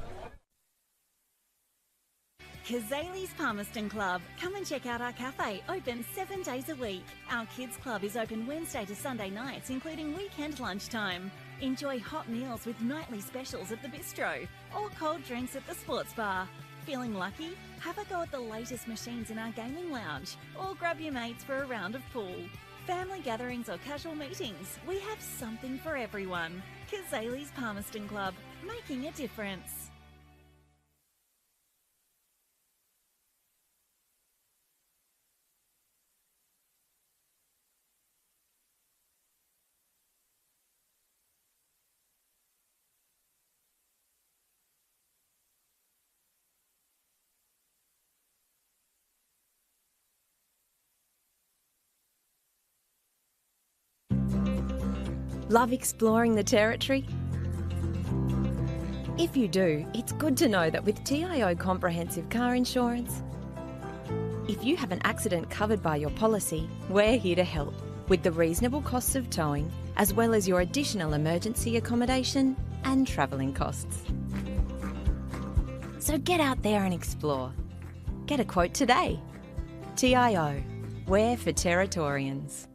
Kazali's Palmerston Club. Come and check out our cafe, open 7 days a week. Our kids club is open Wednesday to Sunday nights, including weekend lunchtime. Enjoy hot meals with nightly specials at the bistro or cold drinks at the sports bar. Feeling lucky? Have a go at the latest machines in our gaming lounge or grab your mates for a round of pool. Family gatherings or casual meetings, we have something for everyone. Kazali's Palmerston Club, making a difference. Love exploring the territory? If you do, it's good to know that with TIO Comprehensive Car Insurance, if you have an accident covered by your policy, we're here to help with the reasonable costs of towing, as well as your additional emergency accommodation and travelling costs. So get out there and explore. Get a quote today. TIO, we're for Territorians.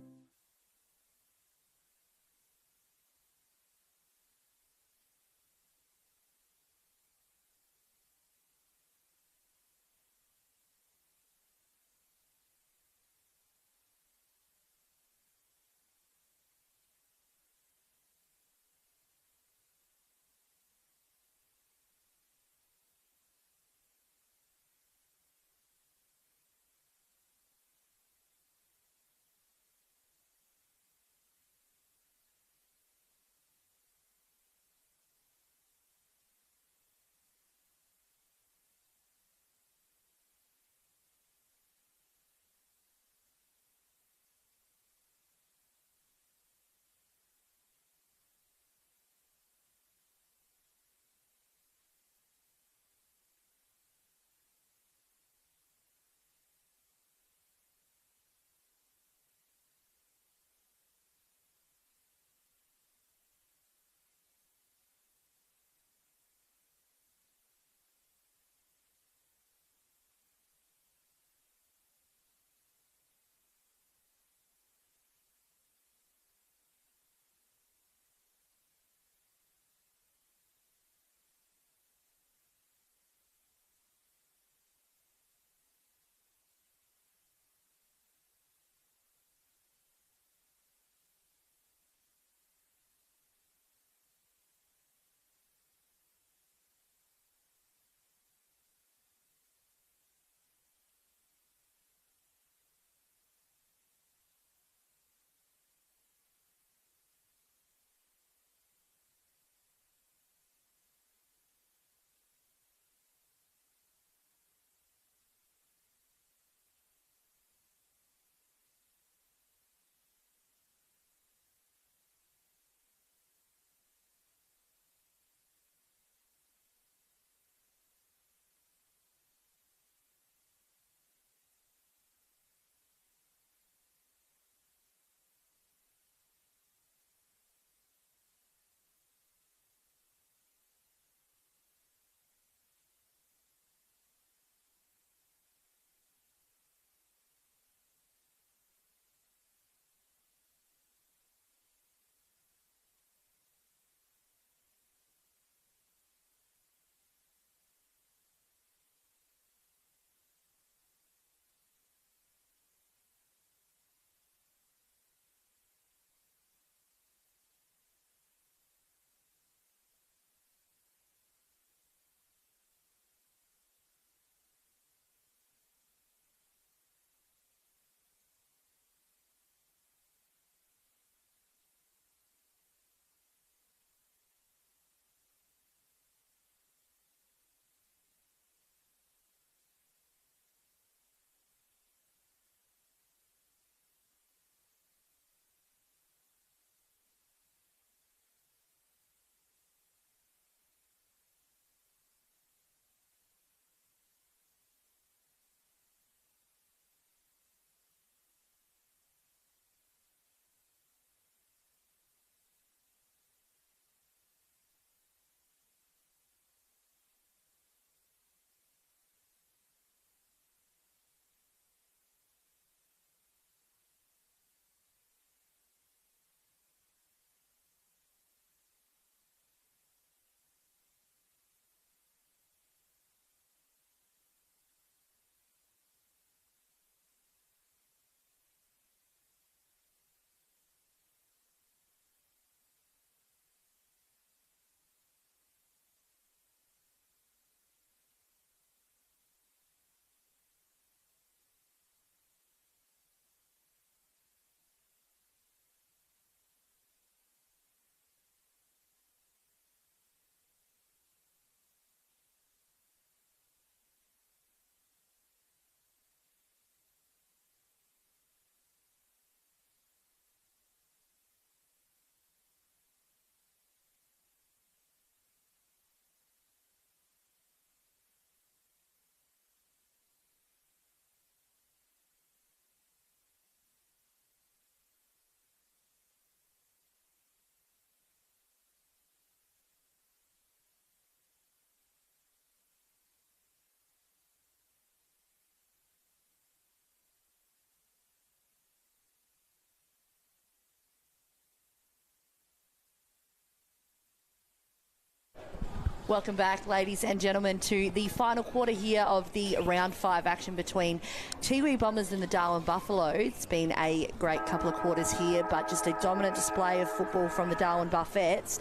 Welcome back, ladies and gentlemen, to the final quarter here of the round 5 action between Tiwi Bombers and the Darwin Buffalo. It's been a great couple of quarters here, but just a dominant display of football from the Darwin Buffettes.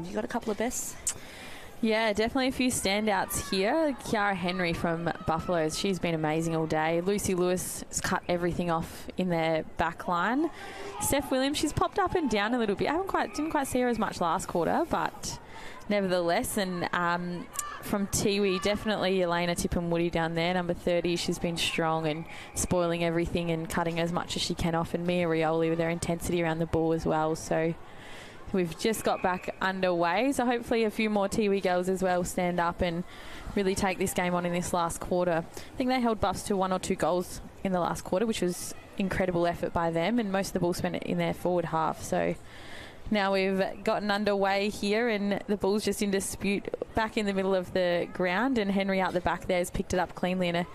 You got a couple of bests? Yeah, definitely a few standouts here. Kiara Henry from Buffaloes, she's been amazing all day. Lucy Lewis has cut everything off in their back line. Steph Williams, she's popped up and down a little bit. I didn't quite see her as much last quarter, but nevertheless. And from Tiwi, definitely Elena Tippenwoody down there, number 30. She's been strong and spoiling everything and cutting as much as she can off. And Mia Rioli with her intensity around the ball as well. So we've just got back underway, so hopefully a few more Tiwi girls as well stand up and really take this game on in this last quarter. I think they held Buffs to 1 or 2 goals in the last quarter, which was incredible effort by them, and most of the ball spent in their forward half. So now we've gotten underway here, and the ball's just in dispute back in the middle of the ground, and Henry out the back there has picked it up cleanly in a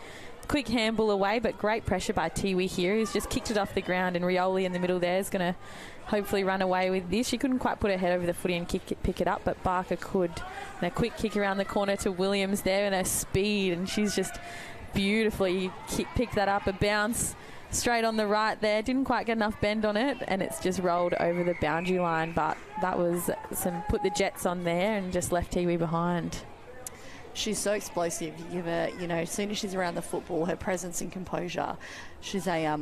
quick handball away, but great pressure by Tiwi here. He's just kicked it off the ground, and Rioli in the middle there is going to hopefully run away with this. She couldn't quite put her head over the footy and pick it up, but Barker could. And a quick kick around the corner to Williams there, and her speed, and she's just beautifully picked that up. A bounce straight on the right there. Didn't quite get enough bend on it, and it's just rolled over the boundary line, but that was put the Jets on there and just left Tiwi behind. She's so explosive. You give her, as soon as she's around the football, her presence and composure, she's a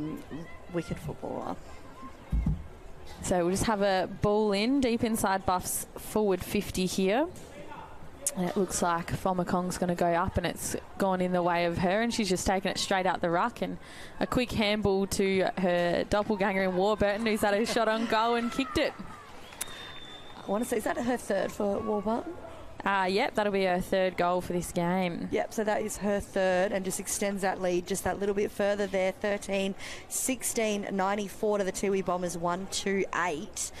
wicked footballer. So we'll just have a ball in deep inside Buff's forward 50 here. And it looks like Fomakong's going to go up, and it's gone in the way of her, and she's just taken it straight out the ruck. And a quick handball to her doppelganger in Warburton, who's had a shot on goal and kicked it. I want to say, is that her third for Warburton? Yep, that'll be her 3rd goal for this game. Yep, so that is her 3rd, and just extends that lead just that little bit further there. 13-16, 94 to the Tiwi Bombers, 1-2-8.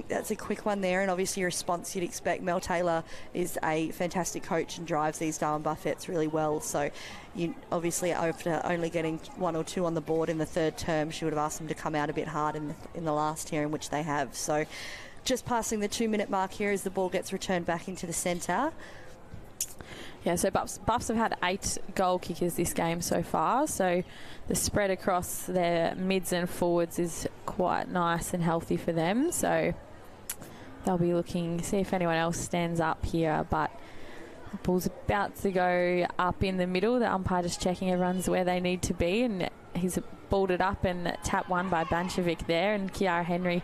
That's a quick one there, and obviously a response you'd expect. Mel Taylor is a fantastic coach and drives these Darwin Buffettes really well. So you obviously, after only getting 1 or 2 on the board in the 3rd term, she would have asked them to come out a bit hard in the last here, in which they have. So just passing the 2-minute mark here as the ball gets returned back into the centre. Yeah, so Buffs have had 8 goal kickers this game so far, so the spread across their mids and forwards is quite nice and healthy for them. So they'll be looking, see if anyone else stands up here, but the ball's about to go up in the middle. The umpire just checking everyone's where they need to be, and he's balled it up and tap one by Banchevic there, and Kiara Henry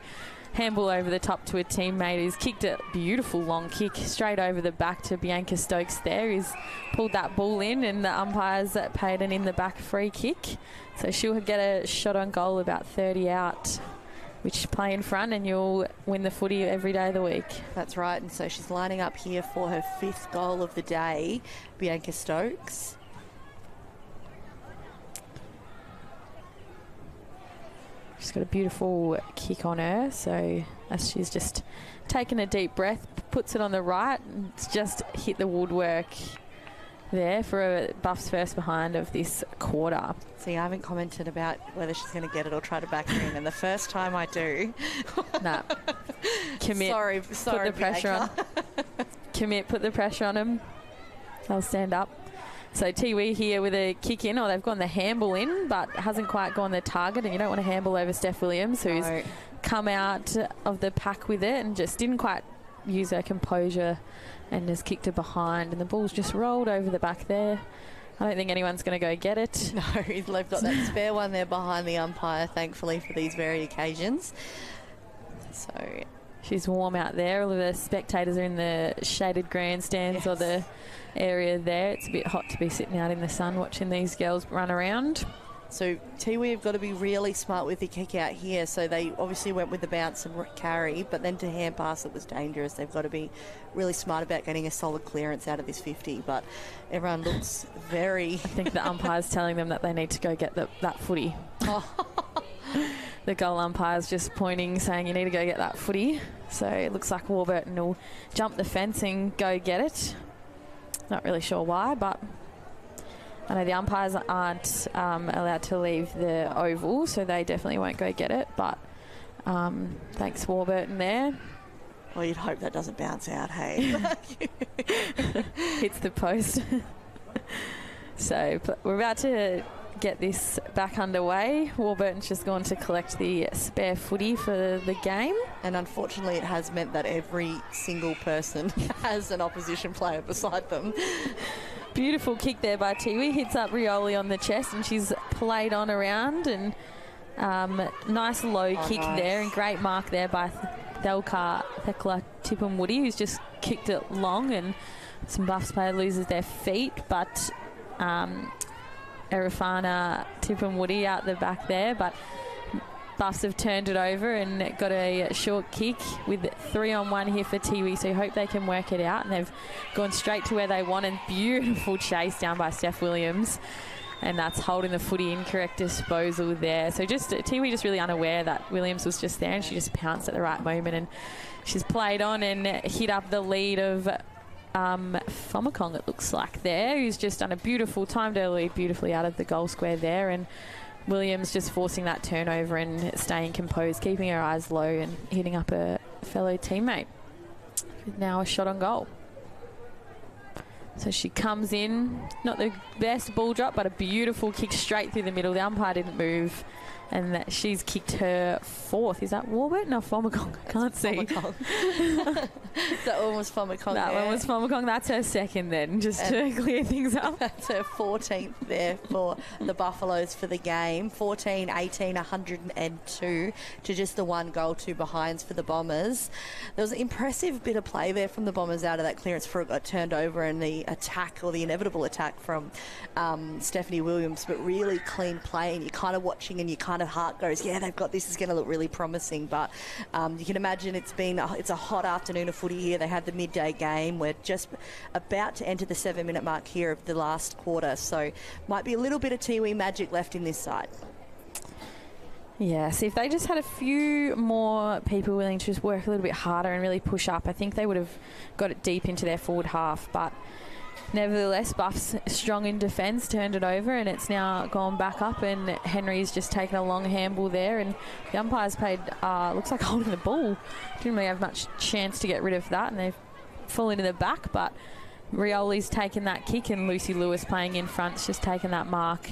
handball over the top to a teammate who's kicked a beautiful long kick straight over the back to Bianca Stokes there. He's pulled that ball in, and the umpires paid an in the back free kick. So she'll get a shot on goal about 30 out, which play in front, and you'll win the footy every day of the week. That's right, and so she's lining up here for her 5th goal of the day, Bianca Stokes. She's got a beautiful kick on her, so as she's just taken a deep breath, puts it on the right, and it's just hit the woodwork there for a Buffs first behind of this quarter. See, I haven't commented about whether she's going to get it or try to back her in, and the first time I do... Nah. Commit. Sorry, put the pressure on. Commit, put the pressure on them. They'll stand up. So Tiwi here with a kick in, or they've gone the handball in, but hasn't quite gone the target, and you don't want to handball over Steph Williams, who's come out of the pack with it and just didn't quite use her composure and has kicked it behind, and the ball's just rolled over the back there. I don't think anyone's going to go get it. No, they've got that spare one there behind the umpire, thankfully, for these very occasions. So she's warm out there. All of the spectators are in the shaded grandstands or the area there. It's a bit hot to be sitting out in the sun watching these girls run around. So Tiwi have got to be really smart with the kick out here. So they obviously went with the bounce and carry, but then to hand pass it was dangerous. They've got to be really smart about getting a solid clearance out of this 50, but everyone looks very... I think the umpire's telling them that they need to go get that footy. The goal umpire's just pointing, saying you need to go get that footy. So it looks like Warburton will jump the fence and go get it. Not really sure why, but I know the umpires aren't allowed to leave the oval, so they definitely won't go get it. But thanks Warburton there. Well, you'd hope that doesn't bounce out, hey? Hits the post. So we're about to get this back underway. Warburton's just gone to collect the spare footy for the game. And unfortunately, it has meant that every single person has an opposition player beside them. Beautiful kick there by Tiwi. Hits up Rioli on the chest, and she's played on around. And nice low kick there, and great mark there by Thekla Tipungwuti, who's just kicked it long, and some Buffs player loses their feet, but Erifana Tipungwuti out the back there, but Buffs have turned it over and got a short kick with 3-on-1 here for Tiwi, so you hope they can work it out, and they've gone straight to where they want, and beautiful chase down by Steph Williams, and that's holding the footy. Incorrect disposal there. So just Tiwi just really unaware that Williams was just there, and she just pounced at the right moment, and she's played on and hit up the lead of Fomacong, it looks like there, who's just done a beautiful timed early, beautifully out of the goal square there, and Williams just forcing that turnover and staying composed, keeping her eyes low and hitting up a fellow teammate. Now a shot on goal. So she comes in, not the best ball drop, but a beautiful kick straight through the middle. The umpire didn't move, and she's kicked her fourth. Is that Warburton or Fomacong? I can't see. That one was Fomacong. That one was Fomacong. That's her second then, just to clear things up. That's her 14th there for the Buffaloes for the game. 14, 18, 102 to just the 1 goal, 2 behinds for the Bombers. There was an impressive bit of play there from the Bombers out of that clearance before it got turned over, and the attack, or the inevitable attack from Stephanie Williams, but really clean play, and you're kind of watching and your kind of heart goes, yeah, they've got this, is going to look really promising, but you can imagine it's a hot afternoon of footy here. They had the midday game. We're just about to enter the 7-minute mark here of the last quarter, so might be a little bit of Tiwi magic left in this side. Yeah, see, if they just had a few more people willing to just work a little bit harder and really push up, I think they would have got it deep into their forward half, but nevertheless, Buffs strong in defence, turned it over, and it's now gone back up, and Henry's just taken a long handball there, and the umpire's played, looks like holding the ball. Didn't really have much chance to get rid of that, and they've fallen in the back, but Rioli's taken that kick, and Lucy Lewis playing in front's just taken that mark,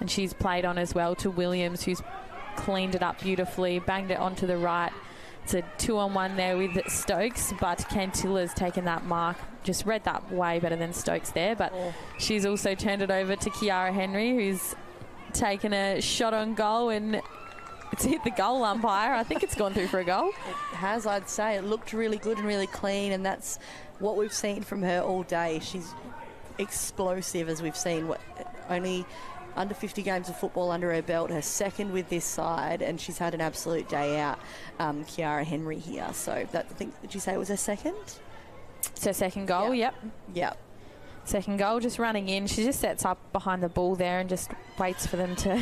and she's played on as well to Williams, who's cleaned it up beautifully, banged it onto the right. It's a 2-on-1 there with Stokes, but Cantilla's taken that mark. Just read that way better than Stokes there, but she's also turned it over to Kiara Henry, who's taken a shot on goal, and it's hit the goal umpire. I think it's gone through for a goal. It has, I'd say. It looked really good and really clean, and that's what we've seen from her all day. She's explosive, as we've seen. Only under 50 games of football under her belt, her second with this side, and she's had an absolute day out, Kiara Henry here. So that, I think, did you say it was her second? It's her second goal, yep. Second goal, just running in. She just sets up behind the ball there and just waits for them to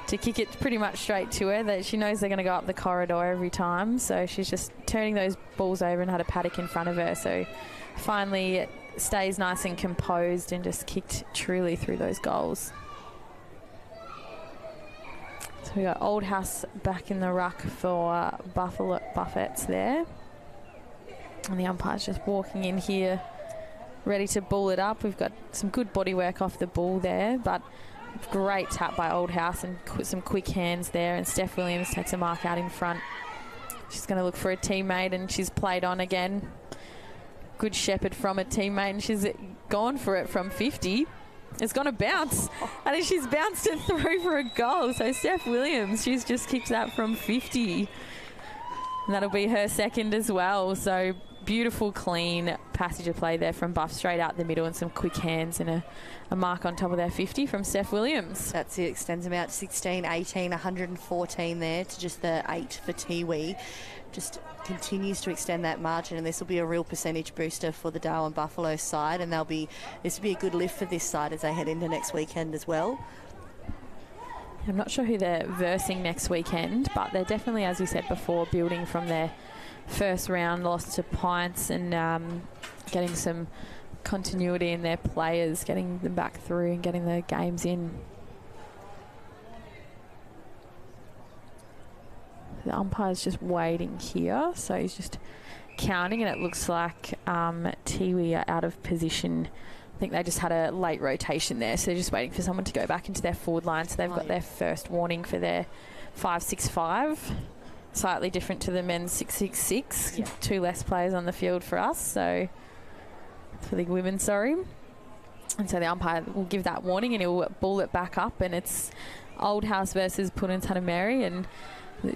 kick it pretty much straight to her. That she knows they're going to go up the corridor every time, so she's just turning those balls over and had a paddock in front of her. So finally it stays nice and composed and just kicked truly through those goals. So we got Old House back in the ruck for Buffett's there. And the umpire's just walking in here, ready to ball it up. We've got some good body work off the ball there, but great tap by Old House and some quick hands there. And Steph Williams takes a mark out in front. She's going to look for a teammate, and she's played on again. Good shepherd from a teammate, and she's gone for it from 50. It's going to bounce, and then she's bounced it through for a goal. So Steph Williams, she's just kicked that from 50. And that'll be her second as well. So beautiful, clean passage of play there from Buff, straight out the middle, and some quick hands and a mark on top of their 50 from Steph Williams. That's it, extends them out 16, 18, 114 there to just the 8 for Tiwi. Just continues to extend that margin, and this will be a real percentage booster for the Darwin Buffalo side, and this will be a good lift for this side as they head into next weekend as well. I'm not sure who they're versing next weekend, but they're definitely, as you said before, building from their first round loss to Pints and getting some continuity in their players, getting them back through and getting the games in. The umpire's just waiting here, so he's just counting, and it looks like Tiwi are out of position. I think they just had a late rotation there, so they're just waiting for someone to go back into their forward line. So they've got their first warning for their 5-6-5. Slightly different to the men's 6-6-6. Yeah. 2 less players on the field for us, so for the women, sorry. And so the umpire will give that warning and he'll ball it back up, and it's Old House versus Punatunameri, and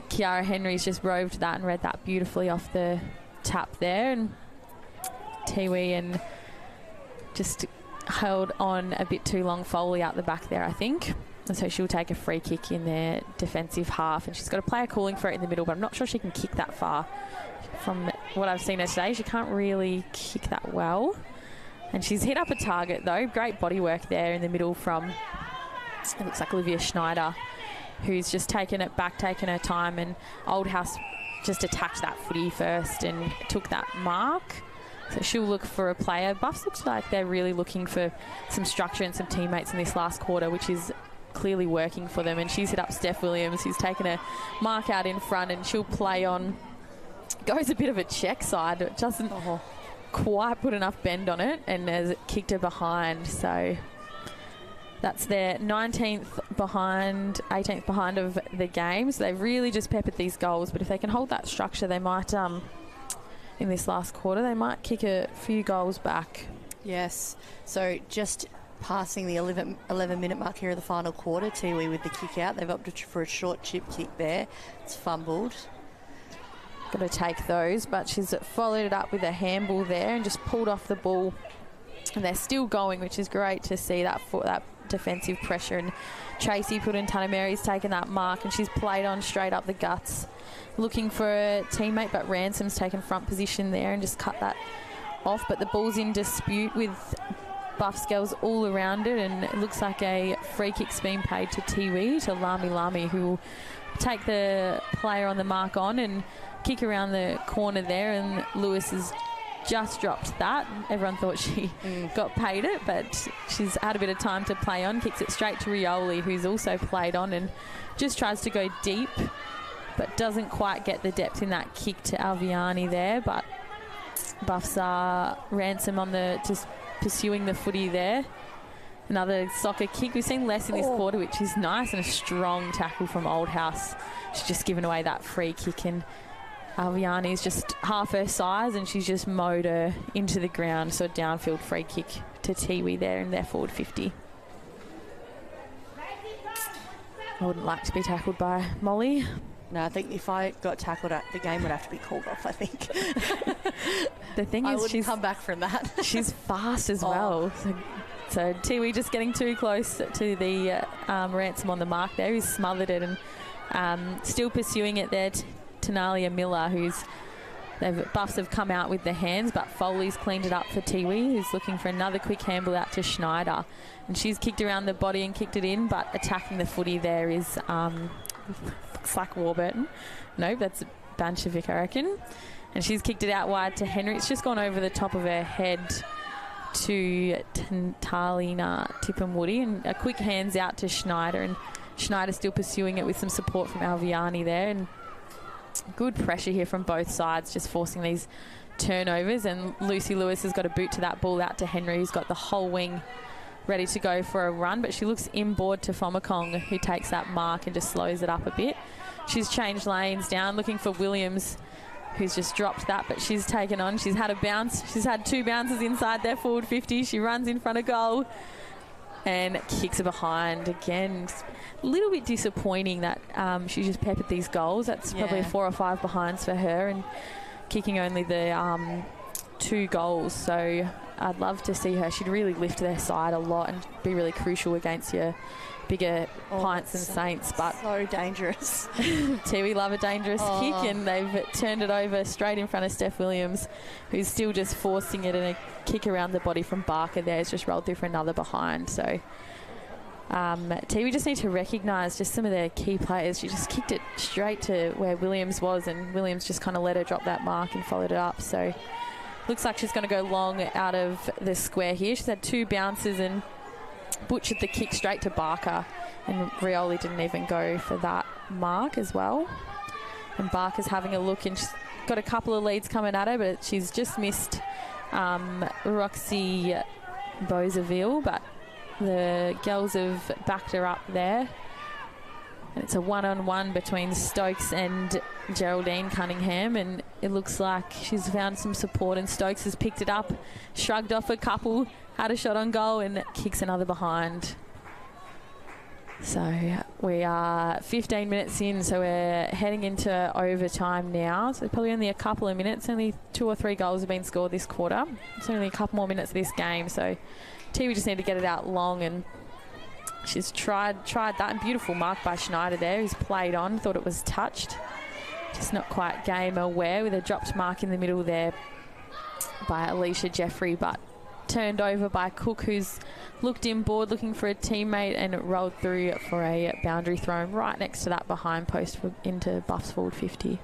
Kiara Henry's just roved that and read that beautifully off the tap there, and Tiwi and just held on a bit too long. Foley out the back there, I think. And so she'll take a free kick in their defensive half, and she's got a player calling for it in the middle, but I'm not sure she can kick that far. From what I've seen her today, she can't really kick that well. And she's hit up a target though. Great body work there in the middle from, it looks like Olivia Schneider, who's just taken it back, taken her time, and Old House just attacked that footy first and took that mark. So she'll look for a player. Buffs looks like they're really looking for some structure and some teammates in this last quarter, which is clearly working for them. And she's hit up Steph Williams, who's taken a mark out in front, and she'll play on, goes a bit of a check side. It doesn't quite put enough bend on it, and has kicked her behind. So that's their 19th behind, 18th behind of the game. So they've really just peppered these goals, but if they can hold that structure, they might, in this last quarter, they might kick a few goals back. Yes. So just passing the 11-minute mark here of the final quarter, Tiwi with the kick out. They've opted for a short chip kick there. It's fumbled. Got to take those, but she's followed it up with a handball there and just pulled off the ball. And they're still going, which is great to see that defensive pressure. And Tracy Punatunameri's taken that mark, and she's played on straight up the guts, looking for a teammate, but Ransom's taken front position there and just cut that off. But the ball's in dispute with Buffs girls all around it, and it looks like a free kick's been paid to Tiwi, to Lami, who will take the player on the mark on and kick around the corner there, and Lewis has just dropped that. Everyone thought she got paid it, but she's had a bit of time to play on. Kicks it straight to Rioli, who's also played on, and just tries to go deep, but doesn't quite get the depth in that kick to Alviani there. But Buffs are Ransom on the just pursuing the footy there. Another soccer kick. We've seen less in this quarter, which is nice, and a strong tackle from Old House. She's just given away that free kick, and Alviani's just half her size, and she's just mowed her into the ground. So a downfield free kick to Tiwi there in their forward 50. I wouldn't like to be tackled by Molly. No, I think if I got tackled, the game would have to be called off, I think. The thing is, she's come back from that. She's fast as well. So Tiwi just getting too close to the Ransom on the mark there. He's smothered it, and still pursuing it there. Tenalia Miller, Buffs have come out with the hands, but Foley's cleaned it up for Tiwi, who's looking for another quick handball out to Schneider. And she's kicked around the body and kicked it in, but attacking the footy there is looks like Warburton. Nope, that's Banchevic, I reckon. And she's kicked it out wide to Henry. It's just gone over the top of her head to Talina Tippenwoody, and a quick hands out to Schneider, and Schneider still pursuing it with some support from Alviani there, and good pressure here from both sides, just forcing these turnovers. And Lucy Lewis has got a boot to that ball out to Henry, who's got the whole wing ready to go for a run, but she looks inboard to Fomakong, who takes that mark and just slows it up a bit. She's changed lanes down, looking for Williams, who's just dropped that, but she's taken on. She's had a bounce. She's had 2 bounces inside their forward 50. She runs in front of goal and kicks it behind again. A little bit disappointing that she just peppered these goals. That's probably 4 or 5 behinds for her, and kicking only the 2 goals. So I'd love to see her. She'd really lift their side a lot and be really crucial against your bigger Pints and Saints. But so dangerous. Tiwi love a dangerous kick, and they've turned it over straight in front of Steph Williams, who's still just forcing it, and a kick around the body from Barker there has just rolled through for another behind. So Tiwi just need to recognise just some of their key players. She just kicked it straight to where Williams was, and Williams just kind of let her drop that mark and followed it up. So looks like she's going to go long out of the square here. She's had 2 bounces and butchered the kick straight to Barker, and Rioli didn't even go for that mark as well. And Barker's having a look, and got a couple of leads coming at her, but she's just missed Roxy Bozaville, but the girls have backed her up there. And it's a one-on-one between Stokes and Geraldine Cunningham, and it looks like she's found some support, and Stokes has picked it up, shrugged off a couple, had a shot on goal and kicks another behind. So we are 15 minutes in, so we're heading into overtime now. So probably only a couple of minutes, only 2 or 3 goals have been scored this quarter. It's only a couple more minutes of this game, so Tiwi just need to get it out long, and she's tried that. And beautiful mark by Schneider there, who's played on, thought it was touched. Just not quite game aware, with a dropped mark in the middle there by Alicia Jeffrey, but turned over by Cook, who's looked inboard looking for a teammate and rolled through for a boundary throw right next to that behind post into Buffs forward 50.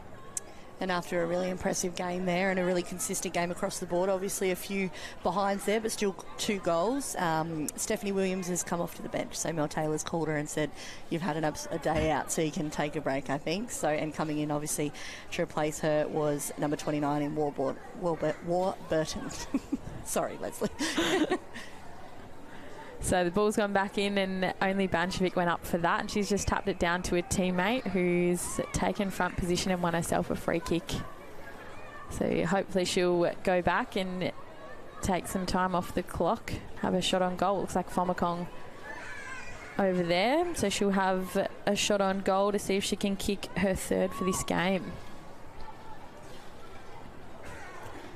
And after a really impressive game there and a really consistent game across the board, obviously a few behinds there, but still 2 goals. Stephanie Williams has come off to the bench, so Mel Taylor's called her and said, you've had a day out, so you can take a break, I think. So, and coming in, obviously, to replace her was number 29 in Warburton. Sorry, Leslie. So the ball's gone back in, and only Banchevic went up for that, and she's just tapped it down to a teammate who's taken front position and won herself a free kick. So hopefully she'll go back and take some time off the clock, have a shot on goal. Looks like Fomacong over there, so she'll have a shot on goal to see if she can kick her 3rd for this game.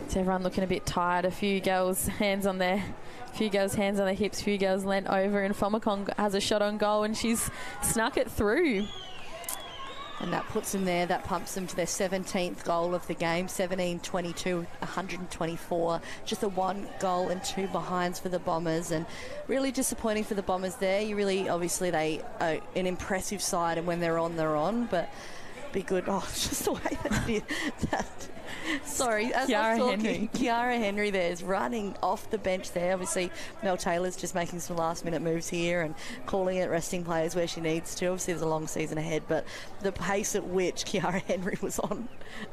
So everyone looking a bit tired. A few girls' hands on their hips, few girls leant over, and Fomacong has a shot on goal, and she's snuck it through. And that puts them there. That pumps them to their 17th goal of the game. 17-22, 124. Just a 1 goal and 2 behinds for the Bombers, and really disappointing for the Bombers there. Obviously they are an impressive side, and when they're on, but be good. Oh, it's just the way that sorry, as I was talking, Kiara Henry there is running off the bench there. Obviously, Mel Taylor's just making some last-minute moves here and calling it resting players where she needs to. Obviously, there's a long season ahead, but the pace at which Kiara Henry was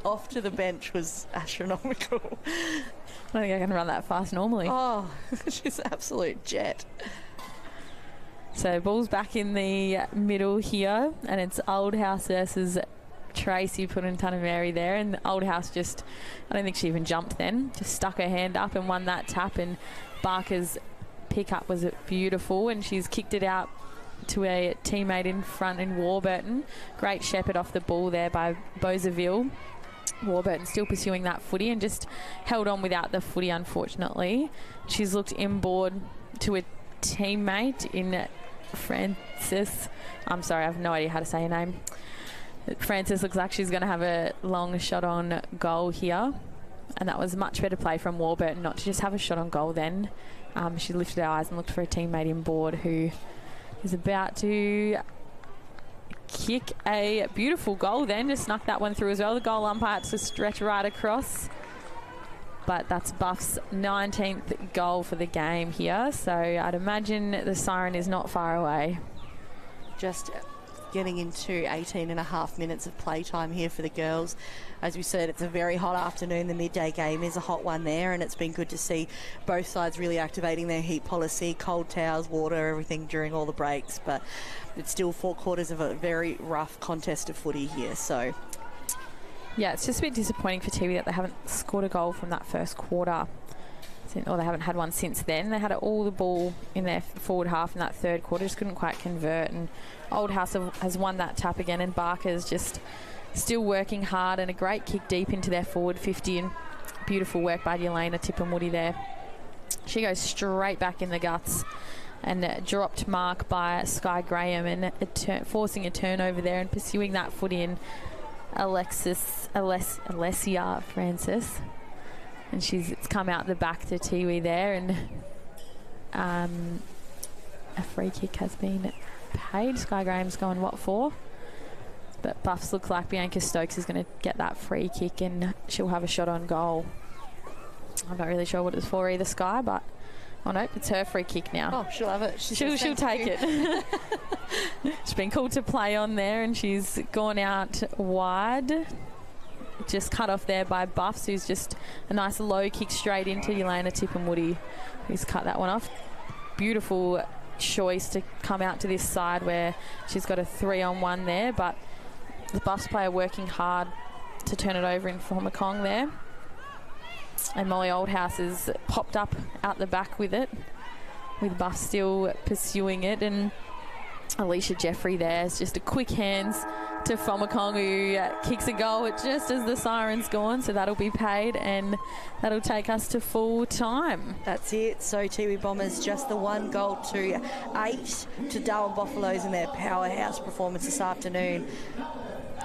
off to the bench was astronomical. I don't think I can run that fast normally. Oh, she's an absolute jet. So ball's back in the middle here, and it's Old House versus Tracy put in Tanameri there, and Old House just, I don't think she even jumped then, just stuck her hand up and won that tap, and Barker's pick-up was beautiful, and she's kicked it out to a teammate in front in Warburton. Great shepherd off the ball there by Bozaville. Warburton still pursuing that footy and just held on without the footy, unfortunately. She's looked inboard to a teammate in Francis. I'm sorry, I have no idea how to say her name. Francis looks like she's going to have a long shot on goal here, and that was much better play from Warburton not to just have a shot on goal then. She lifted her eyes and looked for a teammate inboard who is about to kick a beautiful goal then, just snuck that one through as well. The goal umpire had to stretch right across, but that's Buff's 19th goal for the game here, so I'd imagine the siren is not far away. Just getting into 18 and a half minutes of playtime here for the girls. As we said, it's a very hot afternoon. The midday game is a hot one there, and it's been good to see both sides really activating their heat policy, cold towels, water, everything during all the breaks, but it's still 4 quarters of a very rough contest of footy here, so yeah, it's just a bit disappointing for Tiwi that they haven't scored a goal from that first quarter, or they haven't had one since then. They had all the ball in their forward half in that 3rd quarter, just couldn't quite convert, and Old House has won that tap again, and Barker's just still working hard, and a great kick deep into their forward 50, and beautiful work by Yelena Tippermoody there. She goes straight back in the guts, and dropped mark by Sky Graham, and forcing a turnover there and pursuing that footy in Alessia Francis. And it's come out the back to Tiwi there, and a free kick has been paid. Sky Graham's going what for? But Buffs look like Bianca Stokes is going to get that free kick, and she'll have a shot on goal. I'm not really sure what it's for either, Sky, but oh no, it's her free kick now. Oh, she'll have it. She'll take it. She's been called to play on there, and she's gone out wide. just cut off there by Buffs, who's just a nice low kick straight into Yelena Tipperwoody, who's cut that one off. Beautiful choice to come out to this side where she's got a 3-on-1 there, but the Buffs player working hard to turn it over in Formacong there. And Molly Oldhouse has popped up out the back with it, with Buff still pursuing it. And Alicia Jeffrey there is just a quick hands to Formacong, who kicks a goal just as the siren's gone, so that'll be paid and that'll take us to full time. That's it. So Tiwi Bombers just the 1 goal to 8 to Darwin Buffaloes in their powerhouse performance this afternoon.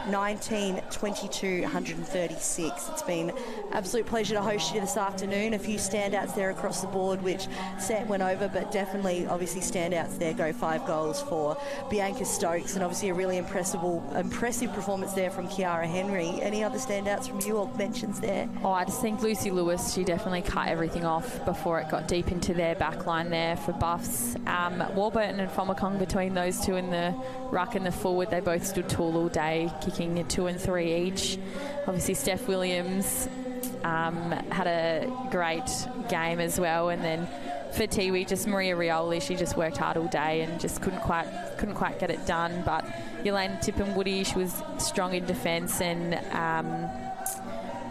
19-22, 136. It's been absolute pleasure to host you this afternoon. A few standouts there across the board, which Sam went over, but definitely, obviously, standouts there. Go 5 goals for Bianca Stokes, and obviously a really impressive performance there from Kiara Henry. Any other standouts from you or mentions there? Oh, I just think Lucy Lewis, she definitely cut everything off before it got deep into their back line there for Buffs. Warburton and Formacong, between those two in the ruck and the forward, they both stood tall all day, kicking 2 and 3 each. Obviously, Steph Williams had a great game as well, and then for Tiwi, just Maria Rioli, she just worked hard all day and just couldn't quite get it done. But Yelena Tipperwoody, she was strong in defence, and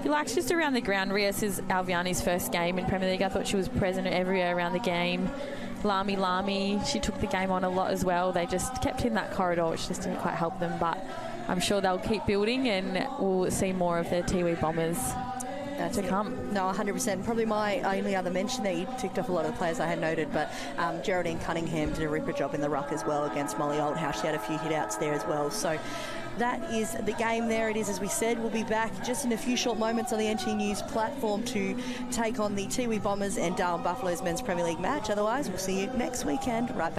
relaxed just around the ground. Rios is Alviani's first game in Premier League. I thought she was present everywhere around the game. Lami, she took the game on a lot as well. They just kept in that corridor, which just didn't quite help them, but I'm sure they'll keep building and we'll see more of the Tiwi Bombers to come. No, 100%. Probably my only other mention there, you ticked off a lot of the players I had noted, but Geraldine Cunningham did a ripper job in the ruck as well against Molly Oldhouse. She had a few hit-outs there as well. So that is the game there. It is, as we said. We'll be back just in a few short moments on the NT News platform to take on the Tiwi Bombers and Darwin Buffaloes men's Premier League match. Otherwise, we'll see you next weekend. Right back.